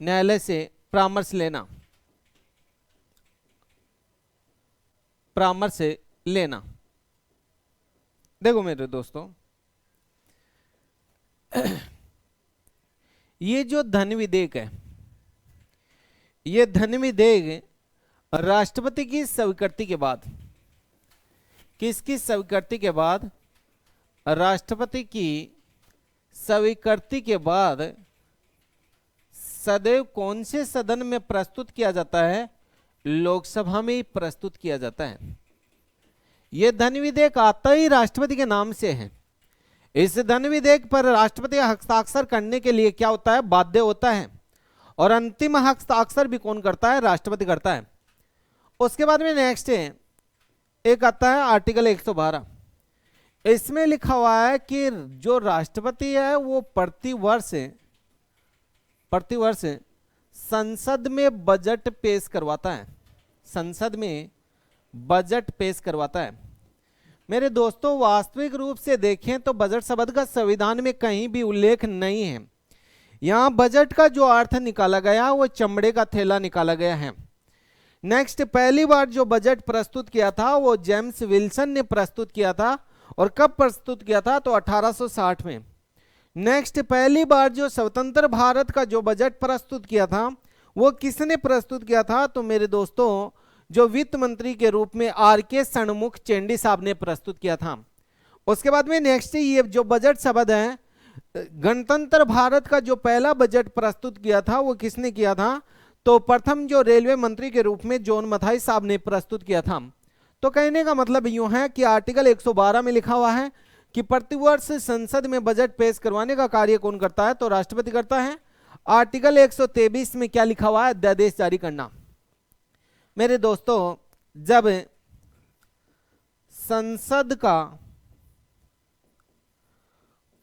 Speaker 1: न्यायालय से परामर्श लेना। परामर्श लेना। देखो मेरे दोस्तों, ये जो धन विधेयक है, ये धन विधेयक राष्ट्रपति की स्वीकृति के बाद, किसकी स्वीकृति के बाद? राष्ट्रपति की स्वीकृति के बाद सदैव कौन से सदन में प्रस्तुत किया जाता है? लोकसभा में ही प्रस्तुत किया जाता है। यह धन विधेयक आता ही राष्ट्रपति के नाम से है। इस धन विधेयक पर राष्ट्रपति हस्ताक्षर करने के लिए क्या होता है? बाध्य होता है। और अंतिम हस्ताक्षर भी कौन करता है? राष्ट्रपति करता है। उसके बाद में नेक्स्ट है, एक आता है आर्टिकल 112। इसमें लिखा हुआ है कि जो राष्ट्रपति है वो प्रतिवर्ष संसद में बजट पेश करवाता है। संसद में बजट पेश करवाता है। मेरे दोस्तों, वास्तविक रूप से देखें तो बजट शब्द का संविधान में कहीं भी उल्लेख नहीं है। यहां बजट का जो अर्थ निकाला गया वो चमड़े का थैला निकाला गया है। नेक्स्ट, पहली बार जो बजट प्रस्तुत किया था वो जेम्स विल्सन ने प्रस्तुत किया था। और कब प्रस्तुत किया था? तो 1860 में। नेक्स्ट, पहली बार जो स्वतंत्र भारत का जो बजट प्रस्तुत किया था वो किसने प्रस्तुत किया था? तो मेरे दोस्तों, जो वित्त मंत्री के रूप में आर.के. षणमुख चेंडी साहब ने प्रस्तुत किया था। उसके बाद में नेक्स्ट, ये जो बजट शब्द है, गणतंत्र भारत का जो पहला बजट प्रस्तुत किया था वो किसने किया था? तो प्रथम जो रेलवे मंत्री के रूप में जॉन मथाई साहब ने प्रस्तुत किया था। तो कहने का मतलब यूं है कि आर्टिकल 112 में लिखा हुआ है कि प्रतिवर्ष संसद में बजट पेश करवाने का कार्य कौन करता है? तो राष्ट्रपति करता है। आर्टिकल 123 में क्या लिखा हुआ है? अध्यादेश जारी करना। मेरे दोस्तों, जब संसद का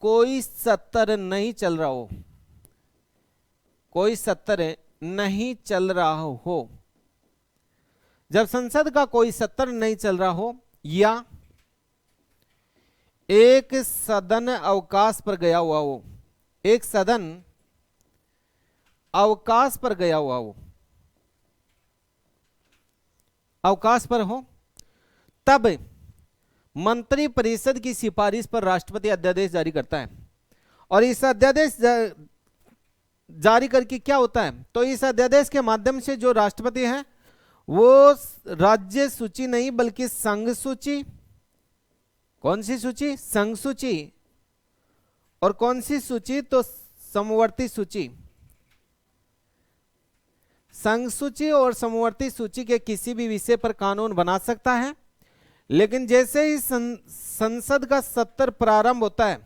Speaker 1: कोई सत्र नहीं चल रहा हो, कोई सत्र नहीं चल रहा हो, जब संसद का कोई सत्र नहीं चल रहा हो या एक सदन अवकाश पर गया हुआ हो, एक सदन अवकाश पर गया हुआ हो, अवकाश पर हो, तब मंत्री परिषद की सिफारिश पर राष्ट्रपति अध्यादेश जारी करता है। और इस अध्यादेश जारी करके क्या होता है? तो इस अध्यादेश के माध्यम से जो राष्ट्रपति हैं वो राज्य सूची नहीं बल्कि संघ सूची, कौन सी सूची? संघ सूची। और कौन सी सूची? तो समवर्ती सूची। संघ सूची और समवर्ती सूची के किसी भी विषय पर कानून बना सकता है। लेकिन जैसे ही संसद का सत्र प्रारंभ होता है,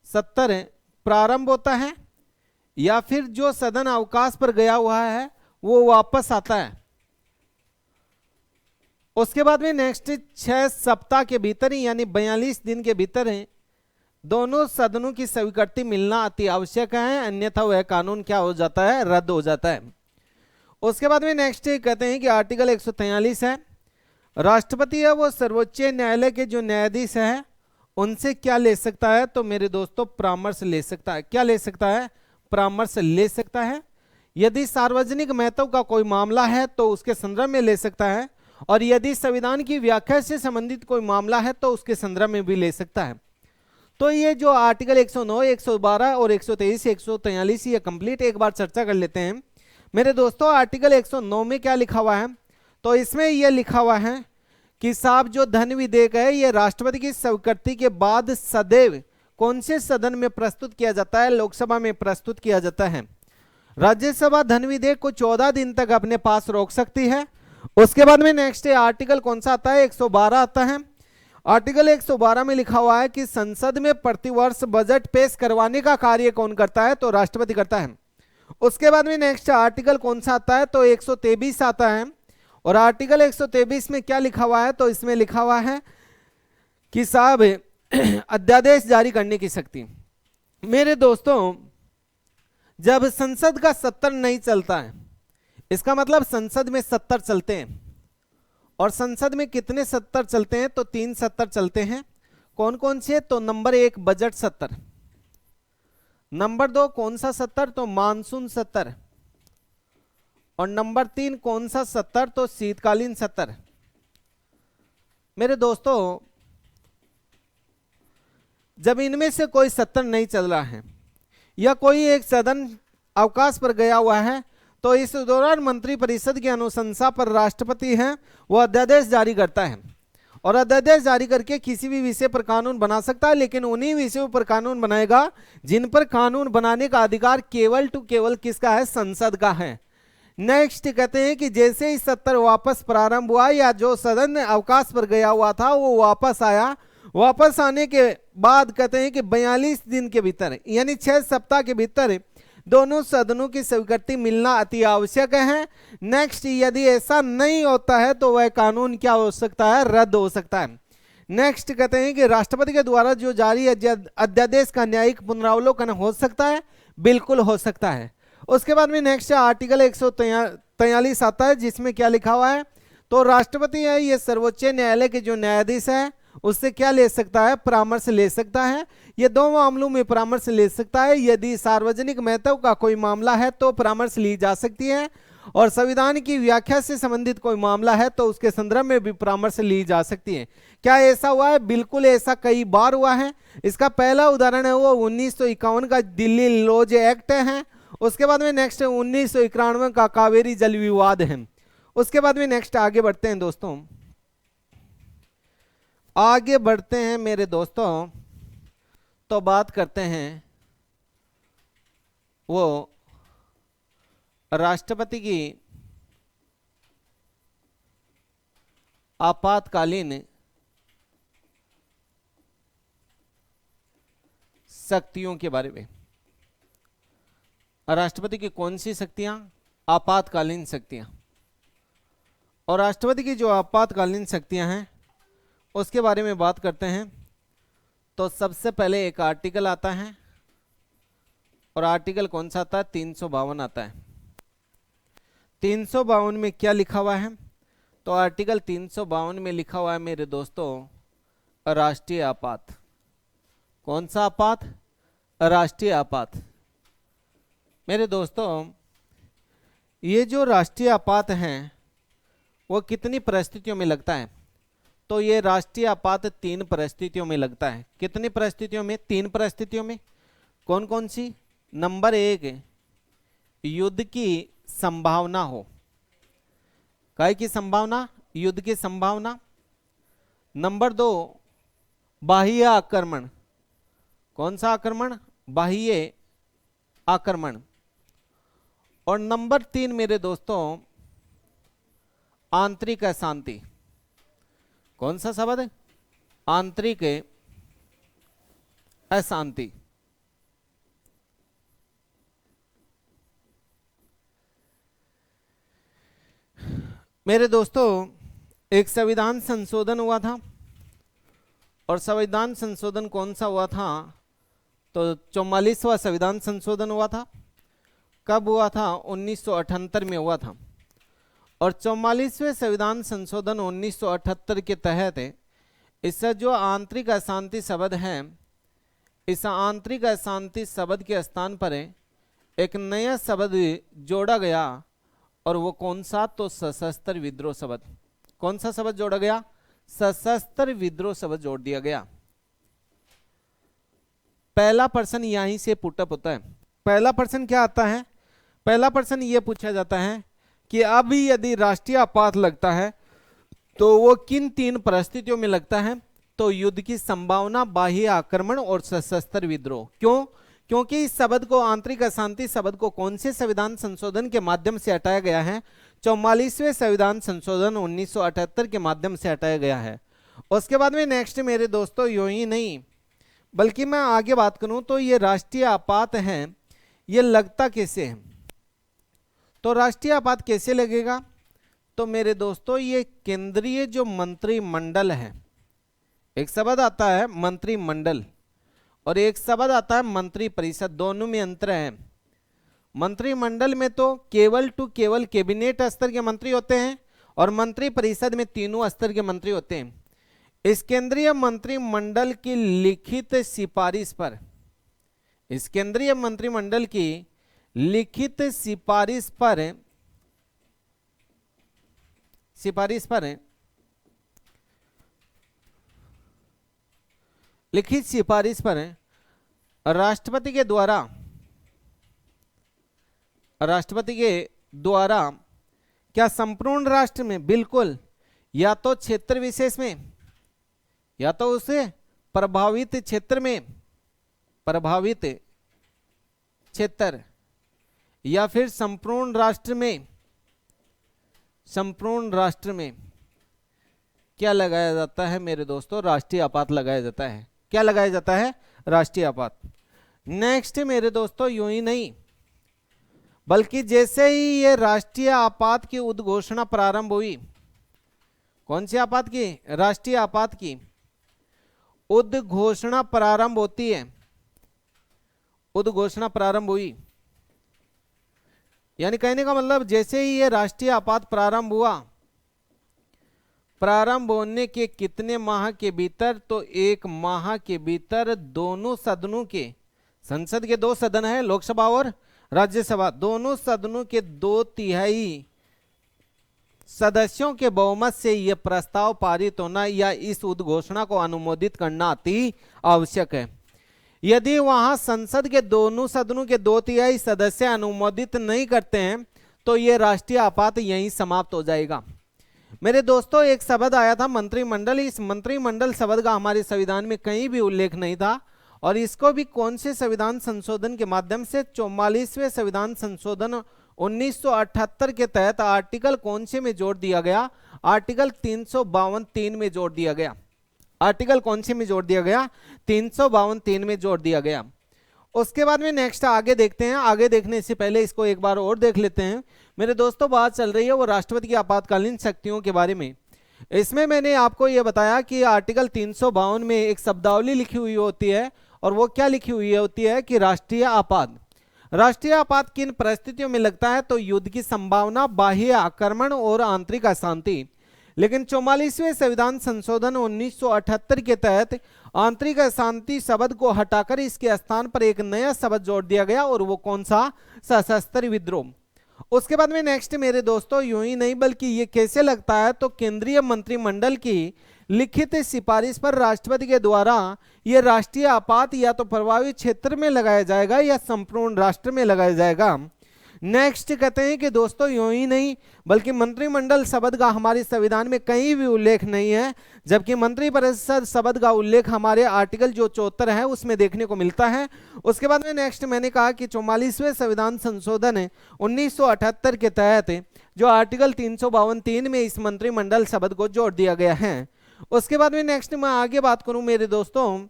Speaker 1: सत्र प्रारंभ होता है या फिर जो सदन अवकाश पर गया हुआ है वो वापस आता है, उसके बाद में नेक्स्ट 6 सप्ताह के भीतर ही यानी 42 दिन के भीतर है दोनों सदनों की स्वीकृति मिलना अति आवश्यक है, अन्यथा वह कानून क्या हो जाता है? रद्द हो जाता है। उसके बाद में नेक्स्ट कहते हैं कि आर्टिकल 143 है, राष्ट्रपति है वो सर्वोच्च न्यायालय के जो न्यायाधीश हैं उनसे क्या ले सकता है? तो मेरे दोस्तों, परामर्श ले सकता है। क्या ले सकता है? परामर्श ले सकता है। यदि सार्वजनिक महत्व का कोई मामला है तो उसके संदर्भ में ले सकता है, और यदि संविधान की व्याख्या से संबंधित कोई मामला है तो उसके संदर्भ में भी ले सकता है। तो ये जो आर्टिकल 109, 112 और 123, 143 ये कंप्लीट एक बार चर्चा कर लेते हैं। मेरे दोस्तों, आर्टिकल 109 में क्या लिखा हुआ है? तो इसमें यह लिखा हुआ है कि साहब जो धन विधेयक है ये राष्ट्रपति की स्वीकृति के बाद सदैव कौन से सदन में प्रस्तुत किया जाता है? लोकसभा में प्रस्तुत किया जाता है। राज्यसभा धन विधेयक को 14 दिन तक अपने पास रोक सकती है। उसके बाद में नेक्स्ट आर्टिकल कौन सा आता है? 112 आता है। आर्टिकल 112 में लिखा हुआ है कि संसद में प्रतिवर्ष बजट पेश करवाने का कार्य कौन करता है? तो राष्ट्रपति करता है। उसके बाद में नेक्स्ट आर्टिकल कौन सा आता है? तो 123 आता है। और आर्टिकल 123 में क्या लिखा हुआ है? तो इसमें लिखा हुआ है कि साहब अध्यादेश जारी करने की शक्ति। मेरे दोस्तों, जब संसद का सत्र नहीं चलता है, इसका मतलब संसद में सत्र चलते हैं। और संसद में कितने सत्र चलते हैं? तो 3 सत्र चलते हैं। कौन कौन से? तो नंबर 1 बजट सत्र, नंबर 2 कौन सा सत्र? तो मानसून सत्र, और नंबर 3 कौन सा सत्र? तो शीतकालीन सत्र। मेरे दोस्तों, जब इनमें से कोई सत्र नहीं चल रहा है या कोई एक सदन अवकाश पर गया हुआ है, तो इस दौरान मंत्रिपरिषद की अनुशंसा पर राष्ट्रपति है वह अध्यादेश जारी करता है और अध्यादेश जारी करके किसी भी विषय पर कानून बना सकता है, लेकिन उन्हीं विषयों पर कानून बनाएगा जिन पर कानून बनाने का अधिकार केवल टू केवल किसका है, संसद का है। नेक्स्ट कहते हैं कि जैसे ही सत्र वापस प्रारंभ हुआ या जो सदन अवकाश पर गया हुआ था वो वापस आया, वापस आने के बाद कहते हैं कि 42 दिन के भीतर यानी 6 सप्ताह के भीतर दोनों सदनों की स्वीकृति मिलना अति आवश्यक है। नेक्स्ट, यदि ऐसा नहीं होता है तो वह कानून क्या हो सकता है, रद्द हो सकता है। नेक्स्ट कहते हैं कि राष्ट्रपति के द्वारा जो जारी अध्यादेश का न्यायिक पुनरावलोकन हो सकता है, बिल्कुल हो सकता है। उसके बाद में नेक्स्ट आर्टिकल 143 आता है, जिसमें क्या लिखा हुआ है, तो राष्ट्रपति है ये सर्वोच्च न्यायालय के जो न्यायाधीश है उससे क्या ले सकता है, परामर्श ले सकता है। ये दो मामलों में परामर्श ले सकता है। यदि सार्वजनिक महत्व का कोई मामला है तो परामर्श ली जा सकती है, और संविधान की व्याख्या से संबंधित कोई मामला है तो उसके संदर्भ में भी परामर्श ली जा सकती है। क्या ऐसा हुआ है? बिल्कुल ऐसा कई बार हुआ है। इसका पहला उदाहरण है वो 1951 का दिल्ली लॉज एक्ट है। उसके बाद में नेक्स्ट 1991 का कावेरी जल विवाद है। उसके बाद में नेक्स्ट आगे बढ़ते हैं दोस्तों, आगे बढ़ते हैं मेरे दोस्तों, तो बात करते हैं वो राष्ट्रपति की आपातकालीन शक्तियों के बारे में। राष्ट्रपति की कौन सी शक्तियां? आपातकालीन शक्तियां। और राष्ट्रपति की जो आपातकालीन शक्तियां हैं उसके बारे में बात करते हैं। तो सबसे पहले एक आर्टिकल आता है, और आर्टिकल कौन सा आता है? 352 आता है। 352 में क्या लिखा हुआ है? तो आर्टिकल 352 में लिखा हुआ है मेरे दोस्तों, राष्ट्रीय आपात। कौन सा आपात? राष्ट्रीय आपात। मेरे दोस्तों, ये जो राष्ट्रीय आपात है वो कितनी परिस्थितियों में लगता है? तो ये राष्ट्रीय आपात 3 परिस्थितियों में लगता है। कितनी परिस्थितियों में? 3 परिस्थितियों में। कौन कौन सी? नंबर 1, युद्ध की संभावना हो। काय की संभावना? युद्ध की संभावना। नंबर 2, बाह्य आक्रमण। कौन सा आक्रमण? बाह्य आक्रमण। और नंबर 3 मेरे दोस्तों, आंतरिक अशांति। कौन सा शब्द? आंतरिक अशांति। मेरे दोस्तों, एक संविधान संशोधन हुआ था, और संविधान संशोधन कौन सा हुआ था? तो 44वां संविधान संशोधन हुआ था। कब हुआ था? 1978 में हुआ था। और 44वें संविधान संशोधन 1978 के तहत इससे जो आंतरिक अशांति शब्द है, इस आंतरिक अशांति शब्द के स्थान पर एक नया शब्द जोड़ा गया, और वो कौन सा? तो सशस्त्र विद्रोह शब्द। कौन सा शब्द जोड़ा गया? सशस्त्र विद्रोह शब्द जोड़ दिया गया। पहला प्रश्न यहीं से पुटअप होता है। पहला प्रश्न क्या आता है? पहला प्रश्न ये पूछा जाता है कि अभी यदि राष्ट्रीय आपात लगता है तो वो किन 3 परिस्थितियों में लगता है? तो युद्ध की संभावना, बाह्य आक्रमण और सशस्त्र विद्रोह। क्यों? क्योंकि इस शब्द को, आंतरिक अशांति शब्द को, कौन से संविधान संशोधन के माध्यम से हटाया गया है? 44वें संविधान संशोधन 1978 के माध्यम से हटाया गया है। उसके बाद में नेक्स्ट मेरे दोस्तों, यूं ही नहीं बल्कि मैं आगे बात करूं तो ये राष्ट्रीय आपात है, ये लगता कैसे है? तो राष्ट्रीय आपात कैसे लगेगा? तो मेरे दोस्तों, ये केंद्रीय जो मंत्रिमंडल है, एक शब्द आता है मंत्रिमंडल और एक शब्द आता है मंत्रिपरिषद, दोनों में अंतर है। मंत्रिमंडल में तो केवल टू केवल कैबिनेट स्तर के मंत्री होते हैं, और मंत्रिपरिषद में तीनों स्तर के मंत्री होते हैं। इस केंद्रीय मंत्रिमंडल की लिखित सिफारिश पर, इस केंद्रीय मंत्रिमंडल की लिखित सिफारिश पर लिखित सिफारिश पर राष्ट्रपति के द्वारा क्या संपूर्ण राष्ट्र में, बिल्कुल, या तो क्षेत्र विशेष में, या तो उसे प्रभावित क्षेत्र में, प्रभावित क्षेत्र, या फिर संपूर्ण राष्ट्र में, संपूर्ण राष्ट्र में क्या लगाया जाता है मेरे दोस्तों? राष्ट्रीय आपात लगाया जाता है। क्या लगाया जाता है? राष्ट्रीय आपात। नेक्स्ट मेरे दोस्तों, यूं ही नहीं बल्कि जैसे ही ये राष्ट्रीय आपात की उद्घोषणा प्रारंभ हुई, कौन सी आपात की? राष्ट्रीय आपात की उद्घोषणा प्रारंभ होती है, उद्घोषणा प्रारंभ हुई, यानी कहने का मतलब जैसे ही ये राष्ट्रीय आपात प्रारंभ हुआ, प्रारंभ होने के कितने माह के भीतर? तो 1 माह के भीतर दोनों सदनों के, संसद के 2 सदन है, लोकसभा और राज्यसभा, दोनों सदनों के 2/3 सदस्यों के बहुमत से यह प्रस्ताव पारित होना या इस उद्घोषणा को अनुमोदित करना अति आवश्यक है। यदि वहां संसद के दोनों सदनों के 2/3 सदस्य अनुमोदित नहीं करते हैं तो यह राष्ट्रीय आपात यहीं समाप्त हो जाएगा। मेरे दोस्तों, एक शब्द आया था मंत्रिमंडल। इस मंत्रिमंडल शब्द का हमारे संविधान में कहीं भी उल्लेख नहीं था, और इसको भी कौन से संविधान संशोधन के माध्यम से? 44वें संविधान संशोधन 1978 के तहत आर्टिकल कौन से में जोड़ दिया गया? आर्टिकल 352(3) में जोड़ दिया गया। आर्टिकल कौन से में जोड़ दिया गया? 352(3) में जोड़ दिया गया। उसके बाद में नेक्स्ट आगे देखते हैं। आगे देखने से पहले इसको एक बार और देख लेते हैं। मेरे दोस्तों, बात चल रही है वो राष्ट्रपति की आपातकालीन शक्तियों के बारे में। इसमें मैंने आपको यह बताया कि आर्टिकल 352 में एक शब्दावली लिखी हुई होती है, और वो क्या लिखी हुई होती है कि राष्ट्रीय आपात। राष्ट्रीय आपात किन परिस्थितियों में लगता है? तो युद्ध की संभावना, बाह्य आक्रमण और आंतरिक अशांति। लेकिन 44वें संविधान संशोधन 1978 के तहत आंतरिक अशांति शब्द को हटाकर इसके स्थान पर एक नया शब्द जोड़ दिया गया, और वो कौन सा? सशस्त्र विद्रोह। उसके बाद में नेक्स्ट मेरे दोस्तों, यूं ही नहीं बल्कि ये कैसे लगता है? तो केंद्रीय मंत्रिमंडल की लिखित सिफारिश पर राष्ट्रपति के द्वारा यह राष्ट्रीय आपात या तो प्रभावित क्षेत्र में लगाया जाएगा या संपूर्ण राष्ट्र में लगाया जाएगा। नेक्स्ट कहते हैं कि दोस्तों, यूं ही नहीं बल्कि मंत्रिमंडल शब्द का हमारे संविधान में कहीं भी उल्लेख नहीं है, जबकि मंत्रिपरिषद शब्द का उल्लेख हमारे आर्टिकल जो 74 है उसमें देखने को मिलता है। उसके बाद में नेक्स्ट मैंने कहा कि 44वें संविधान संशोधन 1978 के तहत जो आर्टिकल 352(3) में इस मंत्रिमंडल शब्द को जोड़ दिया गया है। उसके बाद में नेक्स्ट मैं आगे बात करूं मेरे दोस्तों,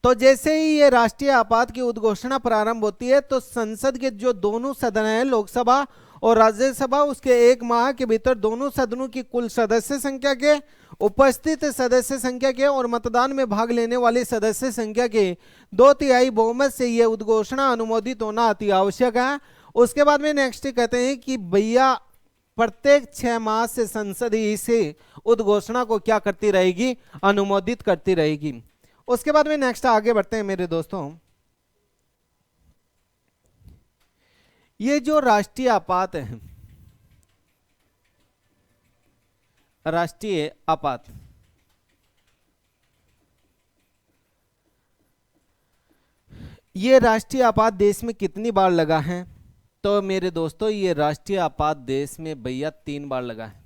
Speaker 1: तो जैसे ही ये राष्ट्रीय आपात की उद्घोषणा प्रारंभ होती है तो संसद के जो दोनों सदन हैं, लोकसभा और राज्यसभा, उसके 1 माह के भीतर दोनों सदनों की कुल सदस्य संख्या के, उपस्थित सदस्य संख्या के और मतदान में भाग लेने वाले सदस्य संख्या के 2/3 बहुमत से यह उद्घोषणा अनुमोदित होना अति आवश्यक है। उसके बाद में नेक्स्ट कहते हैं कि भैया प्रत्येक 6 माह से संसद इसे उद्घोषणा को क्या करती रहेगी? अनुमोदित करती रहेगी। उसके बाद में नेक्स्ट आगे बढ़ते हैं मेरे दोस्तों। ये जो राष्ट्रीय आपात है, राष्ट्रीय आपात, ये राष्ट्रीय आपात देश में कितनी बार लगा है? तो मेरे दोस्तों, ये राष्ट्रीय आपात देश में भैया 3 बार लगा है।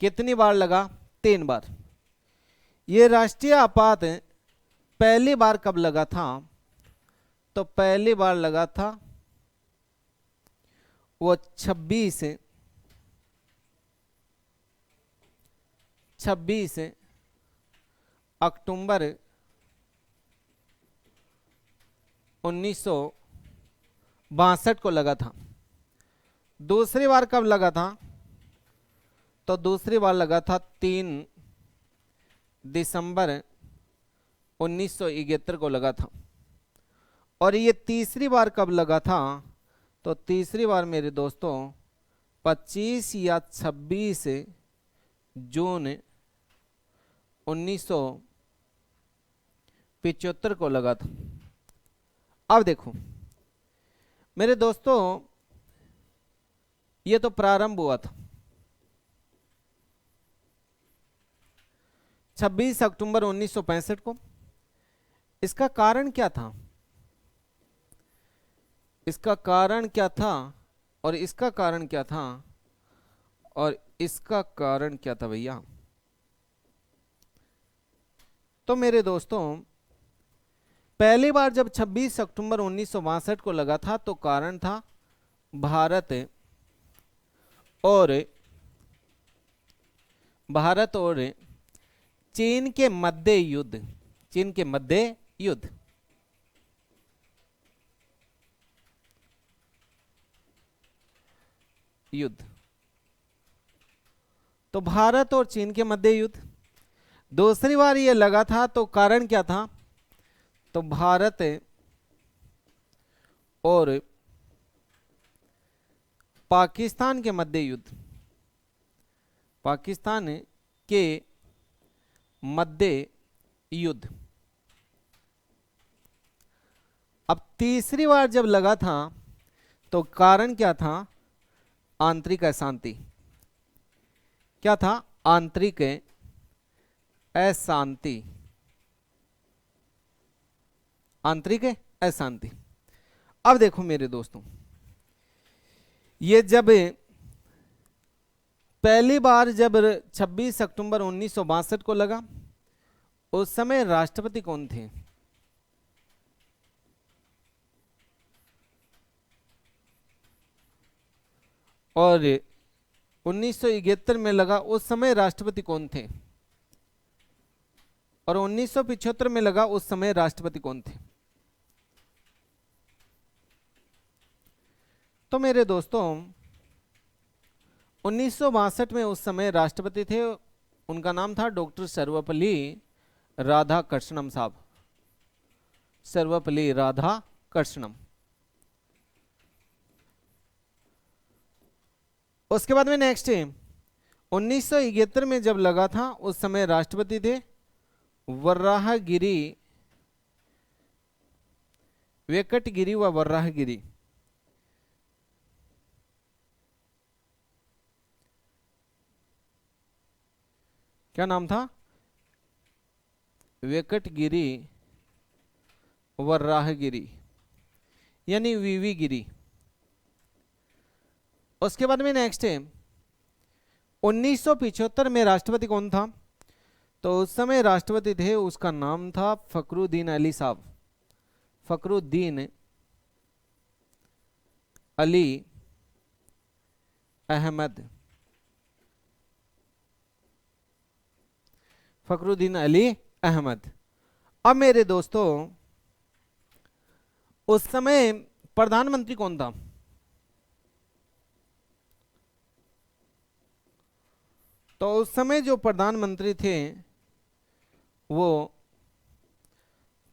Speaker 1: कितनी बार लगा? 3 बार। ये राष्ट्रीय आपात पहली बार कब लगा था? तो पहली बार लगा था वो 26 अक्टूबर 1962 को लगा था। दूसरी बार कब लगा था? तो दूसरी बार लगा था 3 दिसंबर 1971 को लगा था। और ये तीसरी बार कब लगा था? तो तीसरी बार मेरे दोस्तों 25 या 26 जून 1975 को लगा था। अब देखो मेरे दोस्तों, ये तो प्रारंभ हुआ था 26 अक्टूबर 1965 को। इसका कारण क्या था? इसका कारण क्या था और इसका कारण क्या था और इसका कारण क्या था भैया? तो मेरे दोस्तों, पहली बार जब 26 अक्टूबर 1962 को लगा था तो कारण था भारत और चीन के मध्य युद्ध। चीन के मध्य युद्ध। तो भारत और चीन के मध्य युद्ध। दूसरी बार ये लगा था तो कारण क्या था? तो भारत और पाकिस्तान के मध्य युद्ध। पाकिस्तान के मध्य युद्ध। अब तीसरी बार जब लगा था तो कारण क्या था? आंतरिक अशांति। क्या था? आंतरिक अशांति। आंतरिक अशांति। अब देखो मेरे दोस्तों, ये जब पहली बार जब 26 अक्टूबर 1962 को लगा, उस समय राष्ट्रपति कौन थे? और 1971 में लगा, उस समय राष्ट्रपति कौन थे? और 1975 में लगा, उस समय राष्ट्रपति कौन थे? तो मेरे दोस्तों, 1962 में उस समय राष्ट्रपति थे, उनका नाम था डॉक्टर सर्वपल्ली राधाकृष्णन साहब। सर्वपल्ली राधाकृष्णन। उसके बाद में नेक्स्ट 1971 में जब लगा था उस समय राष्ट्रपति थे वराहगिरी, वेंकटगिरी व वराहगिरी। क्या नाम था? वेंकटगिरी वराहगिरी, यानी वीवी गिरी। उसके बाद में नेक्स्ट 1975 में राष्ट्रपति कौन था? तो उस समय राष्ट्रपति थे, उसका नाम था फखरुद्दीन अली साहब। फखरुद्दीन अली अहमद। फखरुद्दीन अली अहमद। अब मेरे दोस्तों, उस समय प्रधानमंत्री कौन था? तो उस समय जो प्रधानमंत्री थे वो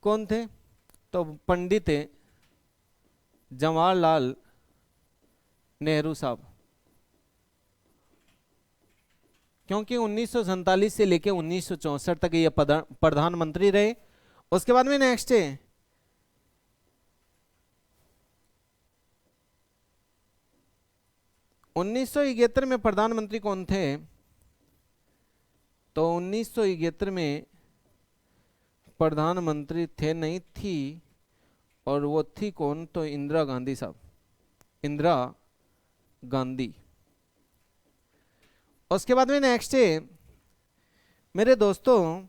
Speaker 1: कौन थे? तो पंडित जवाहरलाल नेहरू साहब। क्योंकि 1947 से लेकर 1964 तक ये प्रधानमंत्री रहे। उसके बाद में नेक्स्ट 1971 में प्रधानमंत्री कौन थे? तो 1971 में प्रधानमंत्री थे, नहीं थी, और वो थी कौन? तो इंदिरा गांधी साहब। इंदिरा गांधी। उसके बाद में नेक्स्ट मेरे दोस्तों,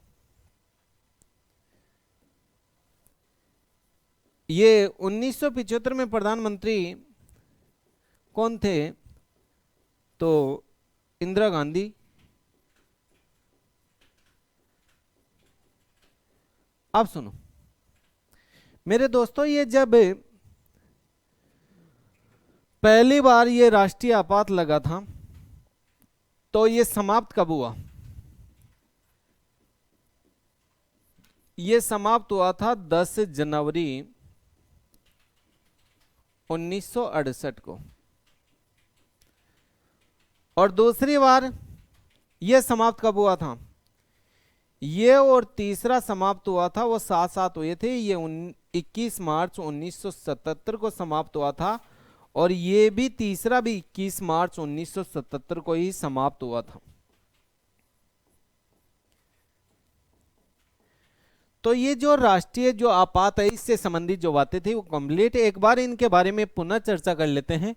Speaker 1: ये 1975 में प्रधानमंत्री कौन थे? तो इंदिरा गांधी। अब सुनो मेरे दोस्तों, ये जब पहली बार ये राष्ट्रीय आपात लगा था तो ये समाप्त कब हुआ? ये समाप्त हुआ था 10 जनवरी 1968 को। और दूसरी बार ये समाप्त कब हुआ था? ये और तीसरा समाप्त हुआ था, वो साथ साथ हुए थे। ये 21 मार्च 1977 को समाप्त हुआ था, और ये भी तीसरा भी 21 मार्च 1977 को ही समाप्त हुआ था। तो ये जो राष्ट्रीय जो आपात है इससे संबंधित जो बातें थी वो कंप्लीट, एक बार इनके बारे में पुनः चर्चा कर लेते हैं।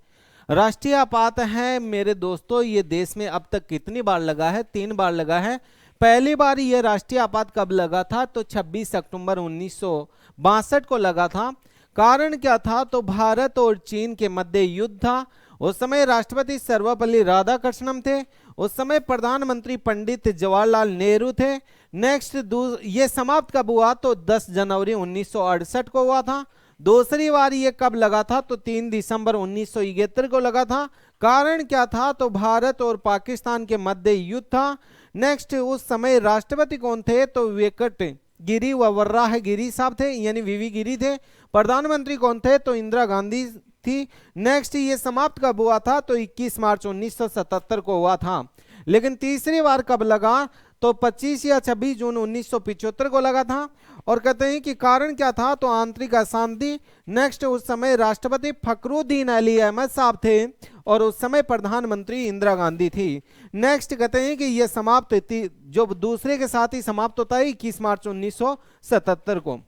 Speaker 1: राष्ट्रीय आपात है मेरे दोस्तों, ये देश में अब तक कितनी बार लगा है? 3 बार लगा है। पहली बार ये राष्ट्रीय आपात कब लगा था? तो 26 अक्टूबर 1962 को लगा था। कारण क्या था? तो भारत और चीन के मध्य युद्ध था। उस समय राष्ट्रपति सर्वपल्ली राधाकृष्णन थे, उस समय प्रधानमंत्री पंडित जवाहरलाल नेहरू थे। नेक्स्ट ये समाप्त कब हुआ? तो 10 जनवरी 1968 को हुआ था। दूसरी बार ये कब लगा था? तो 3 दिसंबर 1971 को लगा था। कारण क्या था? तो भारत और पाकिस्तान के मध्य युद्ध था। नेक्स्ट उस समय राष्ट्रपति कौन थे? तो वेंकट गिरी व वर्राह गिरी साहब थे, यानी वीवी गिरी थे। प्रधानमंत्री कौन थे? तो इंदिरा गांधी थी। नेक्स्ट ये समाप्त कब हुआ था? तो 21 मार्च 1977 को हुआ था। लेकिन तीसरी बार कब लगा? तो 25 या 26 जून 1975 को लगा था। और कहते हैं कि कारण क्या था? तो आंतरिक अशांति। नेक्स्ट उस समय राष्ट्रपति फखरुद्दीन अली अहमद साहब थे और उस समय प्रधानमंत्री इंदिरा गांधी थी। नेक्स्ट कहते हैं कि यह समाप्त जो दूसरे के साथ ही समाप्त होता है 21 मार्च 1977 को।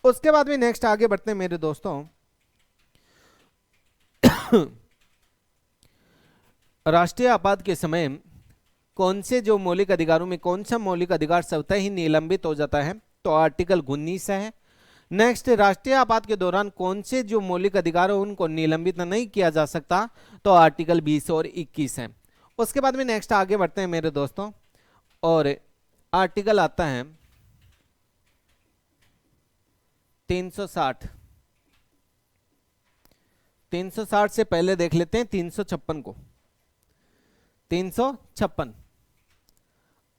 Speaker 1: उसके बाद भी नेक्स्ट आगे बढ़ते हैं मेरे दोस्तों। राष्ट्रीय आपात के समय कौन से जो मौलिक अधिकारों में कौन सा मौलिक अधिकार स्वतः ही निलंबित हो जाता है? तो आर्टिकल 19 है। नेक्स्ट राष्ट्रीय आपात के दौरान कौन से जो मौलिक अधिकार है उनको निलंबित नहीं किया जा सकता? तो आर्टिकल 20 और 21 है। उसके बाद में नेक्स्ट आगे बढ़ते हैं मेरे दोस्तों, और आर्टिकल आता है 360। 360 से पहले देख लेते हैं 356 को। 356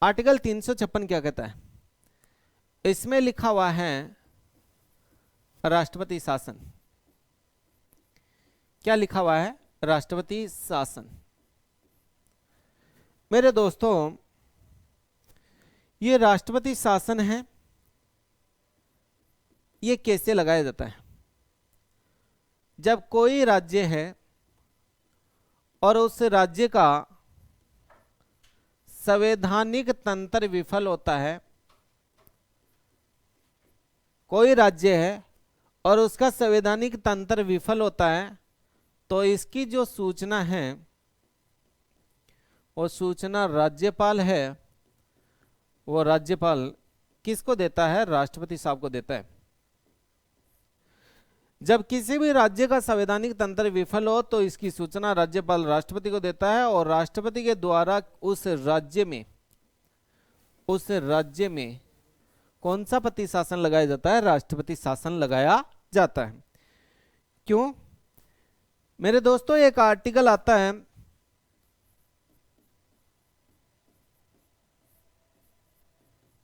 Speaker 1: आर्टिकल 356 क्या कहता है? इसमें लिखा हुआ है राष्ट्रपति शासन। क्या लिखा हुआ है? राष्ट्रपति शासन। मेरे दोस्तों ये राष्ट्रपति शासन है, ये कैसे लगाया जाता है? जब कोई राज्य है और उस राज्य का संवैधानिक तंत्र विफल होता है, कोई राज्य है और उसका संवैधानिक तंत्र विफल होता है, तो इसकी जो सूचना है वो सूचना राज्यपाल है, वो राज्यपाल किसको देता है? राष्ट्रपति साहब को देता है। जब किसी भी राज्य का संवैधानिक तंत्र विफल हो तो इसकी सूचना राज्यपाल राष्ट्रपति को देता है और राष्ट्रपति के द्वारा उस राज्य में कौन सा पति शासन लगाया जाता है? राष्ट्रपति शासन लगाया जाता है। क्यों? मेरे दोस्तों एक आर्टिकल आता है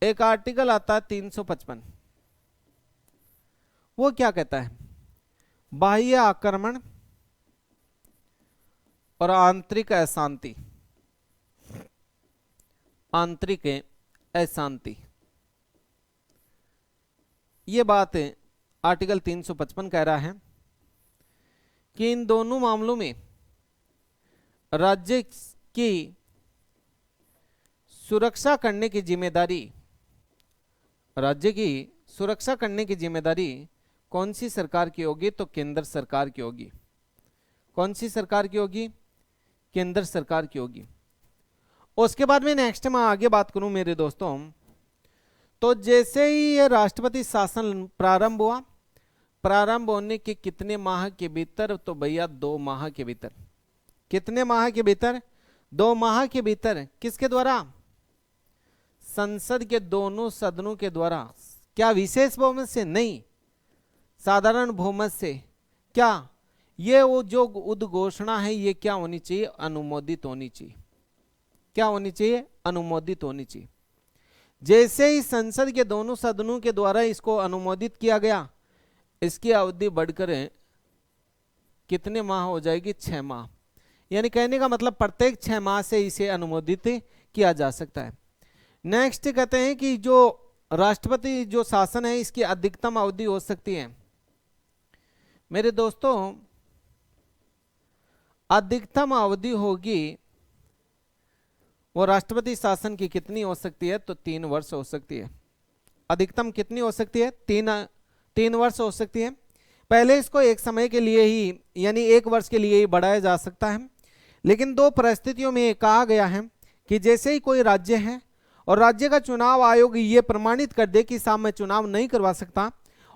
Speaker 1: एक आर्टिकल आता है 355। वो क्या कहता है? बाह्य आक्रमण और आंतरिक अशांति। आंतरिक अशांति, ये बात आर्टिकल 355 कह रहा है कि इन दोनों मामलों में राज्य की सुरक्षा करने की जिम्मेदारी, राज्य की सुरक्षा करने की जिम्मेदारी कौन सी सरकार की होगी? तो केंद्र सरकार की होगी। कौन सी सरकार की होगी? केंद्र सरकार की होगी। उसके बाद में नेक्स्ट मैं आगे बात करूं मेरे दोस्तों, तो जैसे ही ये राष्ट्रपति शासन प्रारंभ हुआ, प्रारंभ होने के कितने माह के भीतर? तो भैया 2 माह के भीतर। कितने माह के भीतर? 2 माह के भीतर। किसके द्वारा? संसद के दोनों सदनों के द्वारा। क्या विशेष बहुमत से? नहीं, साधारण बहुमत से। क्या ये वो जो उद्घोषणा है ये क्या होनी चाहिए? अनुमोदित होनी चाहिए। क्या होनी चाहिए? अनुमोदित होनी चाहिए। जैसे ही संसद के दोनों सदनों के द्वारा इसको अनुमोदित किया गया, इसकी अवधि बढ़कर कितने माह हो जाएगी? 6 माह। यानी कहने का मतलब प्रत्येक 6 माह से इसे अनुमोदित किया जा सकता है। नेक्स्ट कहते हैं कि जो राष्ट्रपति जो शासन है इसकी अधिकतम अवधि हो सकती है। मेरे दोस्तों अधिकतम अवधि होगी वो राष्ट्रपति शासन की कितनी हो सकती है? तो 3 वर्ष हो सकती है। अधिकतम कितनी हो सकती है? 3 वर्ष हो सकती है। पहले इसको एक समय के लिए ही यानी 1 वर्ष के लिए ही बढ़ाया जा सकता है, लेकिन 2 परिस्थितियों में कहा गया है कि जैसे ही कोई राज्य है और राज्य का चुनाव आयोग ये प्रमाणित कर दे कि साहब मैं चुनाव नहीं करवा सकता,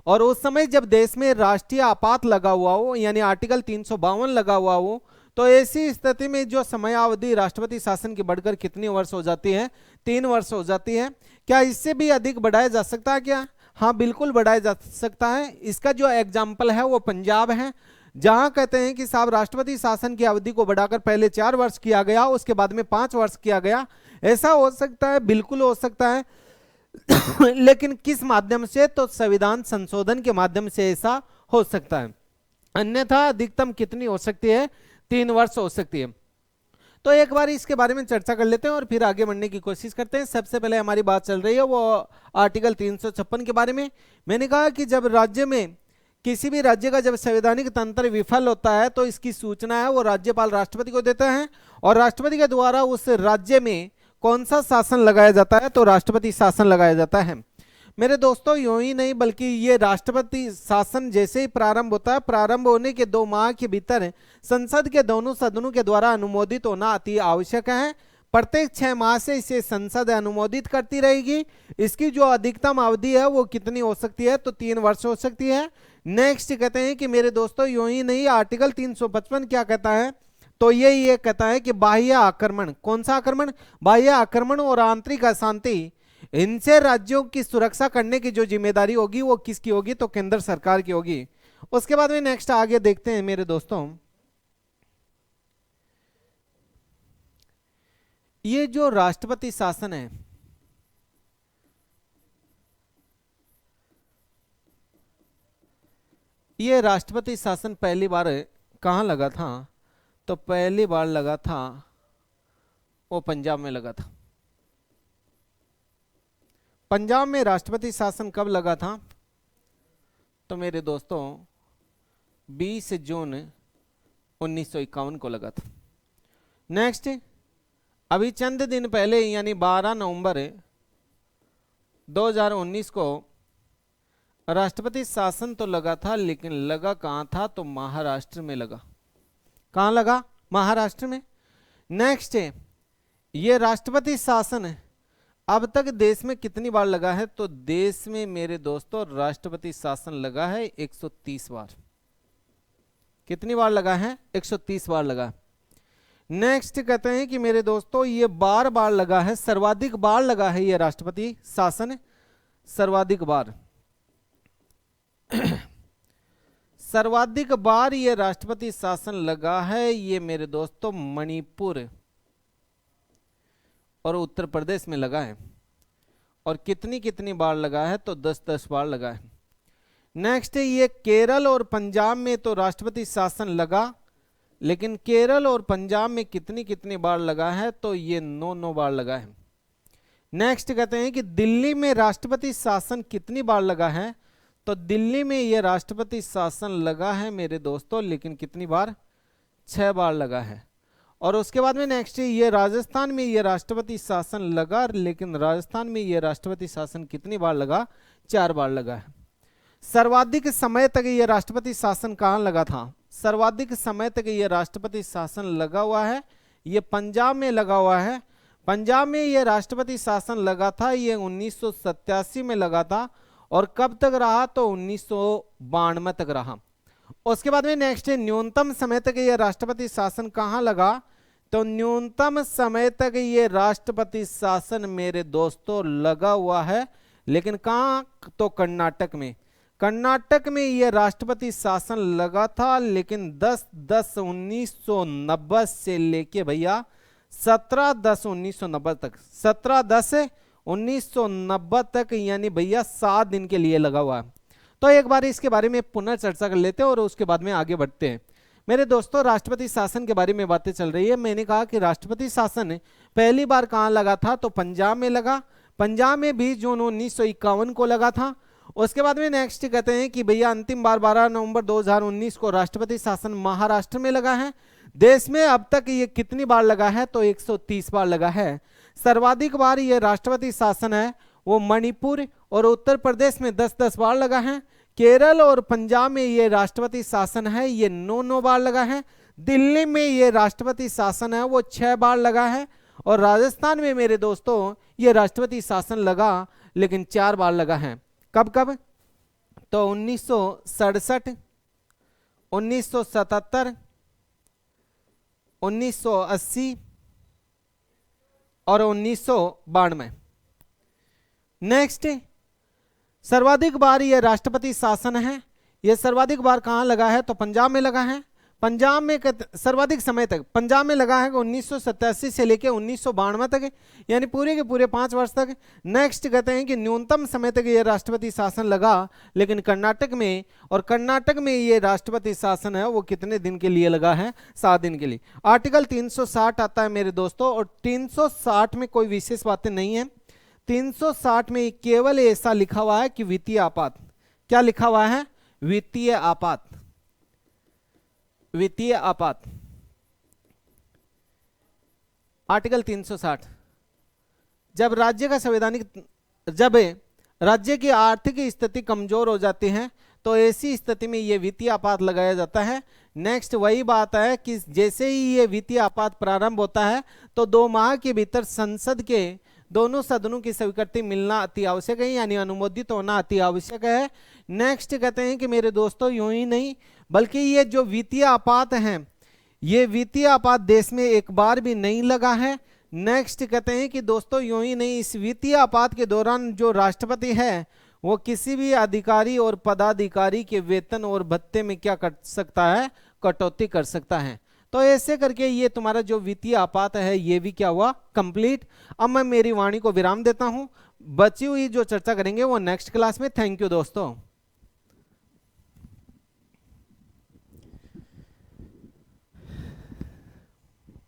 Speaker 1: और उस समय जब देश में राष्ट्रीय आपात लगा हुआ हो यानी आर्टिकल 352 लगा हुआ हो, तो ऐसी स्थिति में जो समयावधि राष्ट्रपति शासन की बढ़कर कितनी वर्ष हो जाती है? 3 वर्ष हो जाती है। क्या इससे भी अधिक बढ़ाया जा सकता है क्या? हाँ बिल्कुल बढ़ाया जा सकता है। इसका जो एग्जाम्पल है वो पंजाब है, जहां कहते हैं कि साहब राष्ट्रपति शासन की अवधि को बढ़ाकर पहले 4 वर्ष किया गया, उसके बाद में 5 वर्ष किया गया। ऐसा हो सकता है, बिल्कुल हो सकता है लेकिन किस माध्यम से? तो संविधान संशोधन के माध्यम से ऐसा हो सकता है, अन्यथा अधिकतम कितनी हो सकती है? 3 वर्ष हो सकती है। तो एक बार इसके बारे में चर्चा कर लेते हैं और फिर आगे बढ़ने की कोशिश करते हैं। सबसे पहले हमारी बात चल रही है वो आर्टिकल 356 के बारे में। मैंने कहा कि जब राज्य में किसी भी राज्य का जब संवैधानिक तंत्र विफल होता है तो इसकी सूचना है वो राज्यपाल राष्ट्रपति को देता है, और राष्ट्रपति के द्वारा उस राज्य में कौन सा शासन लगाया जाता है? तो राष्ट्रपति शासन लगाया जाता है। मेरे दोस्तों यूं ही नहीं बल्कि ये राष्ट्रपति शासन जैसे ही प्रारंभ होता है, प्रारंभ होने के 2 माह के भीतर संसद के दोनों सदनों के द्वारा अनुमोदित होना अति आवश्यक है। प्रत्येक 6 माह से इसे संसद अनुमोदित करती रहेगी। इसकी जो अधिकतम अवधि है वो कितनी हो सकती है? तो 3 वर्ष हो सकती है। नेक्स्ट कहते हैं कि मेरे दोस्तों यूं ही नहीं, आर्टिकल 355 क्या कहता है? तो ये कहता है कि बाह्य आक्रमण, कौन सा आक्रमण? बाह्य आक्रमण और आंतरिक अशांति, इनसे राज्यों की सुरक्षा करने की जो जिम्मेदारी होगी वो किसकी होगी? तो केंद्र सरकार की होगी। उसके बाद में नेक्स्ट आगे देखते हैं मेरे दोस्तों, ये जो राष्ट्रपति शासन है, ये राष्ट्रपति शासन पहली बार कहां लगा था? तो पहली बार लगा था वो पंजाब में लगा था। पंजाब में राष्ट्रपति शासन कब लगा था? तो मेरे दोस्तों 20 जून 1951 को लगा था। नेक्स्ट, अभी चंद दिन पहले यानी 12 नवंबर 2019 को राष्ट्रपति शासन तो लगा था, लेकिन लगा कहां था? तो महाराष्ट्र में लगा। कहां लगा? महाराष्ट्र में। नेक्स्ट है, ये राष्ट्रपति शासन अब तक देश में कितनी बार लगा है? तो देश में मेरे दोस्तों राष्ट्रपति शासन लगा है 130 बार। कितनी बार लगा है? 130 बार लगा। नेक्स्ट कहते हैं कि मेरे दोस्तों ये बार बार लगा है, सर्वाधिक बार लगा है ये राष्ट्रपति शासन, सर्वाधिक बार सर्वाधिक बार ये राष्ट्रपति शासन लगा है ये मेरे दोस्तों मणिपुर और उत्तर प्रदेश में लगा है। और कितनी कितनी बार लगा है? तो 10-10 बार लगा है। नेक्स्ट है, ये केरल और पंजाब में तो राष्ट्रपति शासन लगा, लेकिन केरल और पंजाब में कितनी कितनी बार लगा है? तो ये 9-9 बार लगा है। नेक्स्ट कहते हैं कि दिल्ली में राष्ट्रपति शासन कितनी बार लगा है? तो दिल्ली में ये राष्ट्रपति शासन लगा है मेरे दोस्तों, लेकिन कितनी बार? 6 बार लगा है। और उसके बाद में नेक्स्ट ये राजस्थान में ये राष्ट्रपति शासन लगा, लेकिन राजस्थान में ये राष्ट्रपति शासन कितनी बार लगा? 4 बार लगा है। सर्वाधिक समय तक ये राष्ट्रपति शासन कहां लगा था? सर्वाधिक समय तक ये राष्ट्रपति शासन लगा हुआ है, ये पंजाब में लगा हुआ है। पंजाब में ये राष्ट्रपति शासन लगा था, ये 1987 में लगा था। और कब तक रहा? तो 1992 तक रहा। उसके बाद में नेक्स्ट है, न्यूनतम समय तक ये राष्ट्रपति शासन कहां लगा? तो न्यूनतम समय तक ये राष्ट्रपति शासन मेरे दोस्तों लगा हुआ है, लेकिन कहां? तो कर्नाटक में। कर्नाटक में ये राष्ट्रपति शासन लगा था, लेकिन 10-10-1990 से लेके भैया 17-10-1990 तक, 17-10-1990 तक, यानी भैया 7 दिन के लिए लगा हुआ है। तो एक बार इसके बारे में पुनः चर्चा कर लेते हैं और उसके बाद में आगे बढ़ते हैं। मेरे दोस्तों राष्ट्रपति शासन के बारे में बातें चल रही है। मैंने कहा कि राष्ट्रपति शासन पहली बार कहां लगा था? तो पंजाब में लगा। पंजाब में 20 जून 1951 को लगा था। उसके बाद में नेक्स्ट कहते हैं कि भैया अंतिम बार 12 नवंबर 2019 को राष्ट्रपति शासन महाराष्ट्र में लगा है। देश में अब तक ये कितनी बार लगा है? तो 130 बार लगा है। सर्वाधिक बार ये राष्ट्रपति शासन है वो मणिपुर और उत्तर प्रदेश में 10-10 बार लगा है। केरल और पंजाब में ये राष्ट्रपति शासन है, ये 9-9 बार लगा है। दिल्ली में ये राष्ट्रपति शासन है वो 6 बार लगा है। और राजस्थान में मेरे दोस्तों ये राष्ट्रपति शासन लगा लेकिन 4 बार लगा है। कब कब? तो 1967, 1977, 1980 और 1992। नेक्स्ट, सर्वाधिक बार यह राष्ट्रपति शासन है, यह सर्वाधिक बार कहां लगा है? तो पंजाब में लगा है। पंजाब में सर्वाधिक समय तक पंजाब में लगा है 1987 से लेकर 1992 तक, यानी पूरे के पूरे 5 वर्ष तक। नेक्स्ट कहते हैं कि न्यूनतम समय तक यह राष्ट्रपति शासन लगा लेकिन कर्नाटक में, और कर्नाटक में ये राष्ट्रपति शासन है वो कितने दिन के लिए लगा है? 7 दिन के लिए। आर्टिकल 360 आता है मेरे दोस्तों, और 360 में कोई विशेष बातें नहीं है। 360 में केवल ऐसा लिखा हुआ है कि वित्तीय आपात। क्या लिखा हुआ है? वित्तीय आपात। वित्तीय आपात, आर्टिकल 360। जब राज्य की आर्थिक स्थिति कमजोर हो जाती है तो ऐसी स्थिति में यह वित्तीय आपात लगाया जाता है। नेक्स्ट वही बात है कि जैसे ही ये वित्तीय आपात प्रारंभ होता है तो 2 माह के भीतर संसद के दोनों सदनों की स्वीकृति मिलना अति आवश्यक है, यानी अनुमोदित होना अति आवश्यक है। नेक्स्ट कहते हैं कि मेरे दोस्तों यूं ही नहीं बल्कि ये जो वित्तीय आपात हैं, ये वित्तीय आपात देश में एक बार भी नहीं लगा है। नेक्स्ट कहते हैं कि दोस्तों यूं ही नहीं, इस वित्तीय आपात के दौरान जो राष्ट्रपति है वो किसी भी अधिकारी और पदाधिकारी के वेतन और भत्ते में क्या कर सकता है? कटौती कर सकता है। तो ऐसे करके ये तुम्हारा जो वित्तीय आपात है ये भी क्या हुआ? कंप्लीट। अब मैं मेरी वाणी को विराम देता हूं, बची हुई जो चर्चा करेंगे वो नेक्स्ट क्लास में। थैंक यू दोस्तों।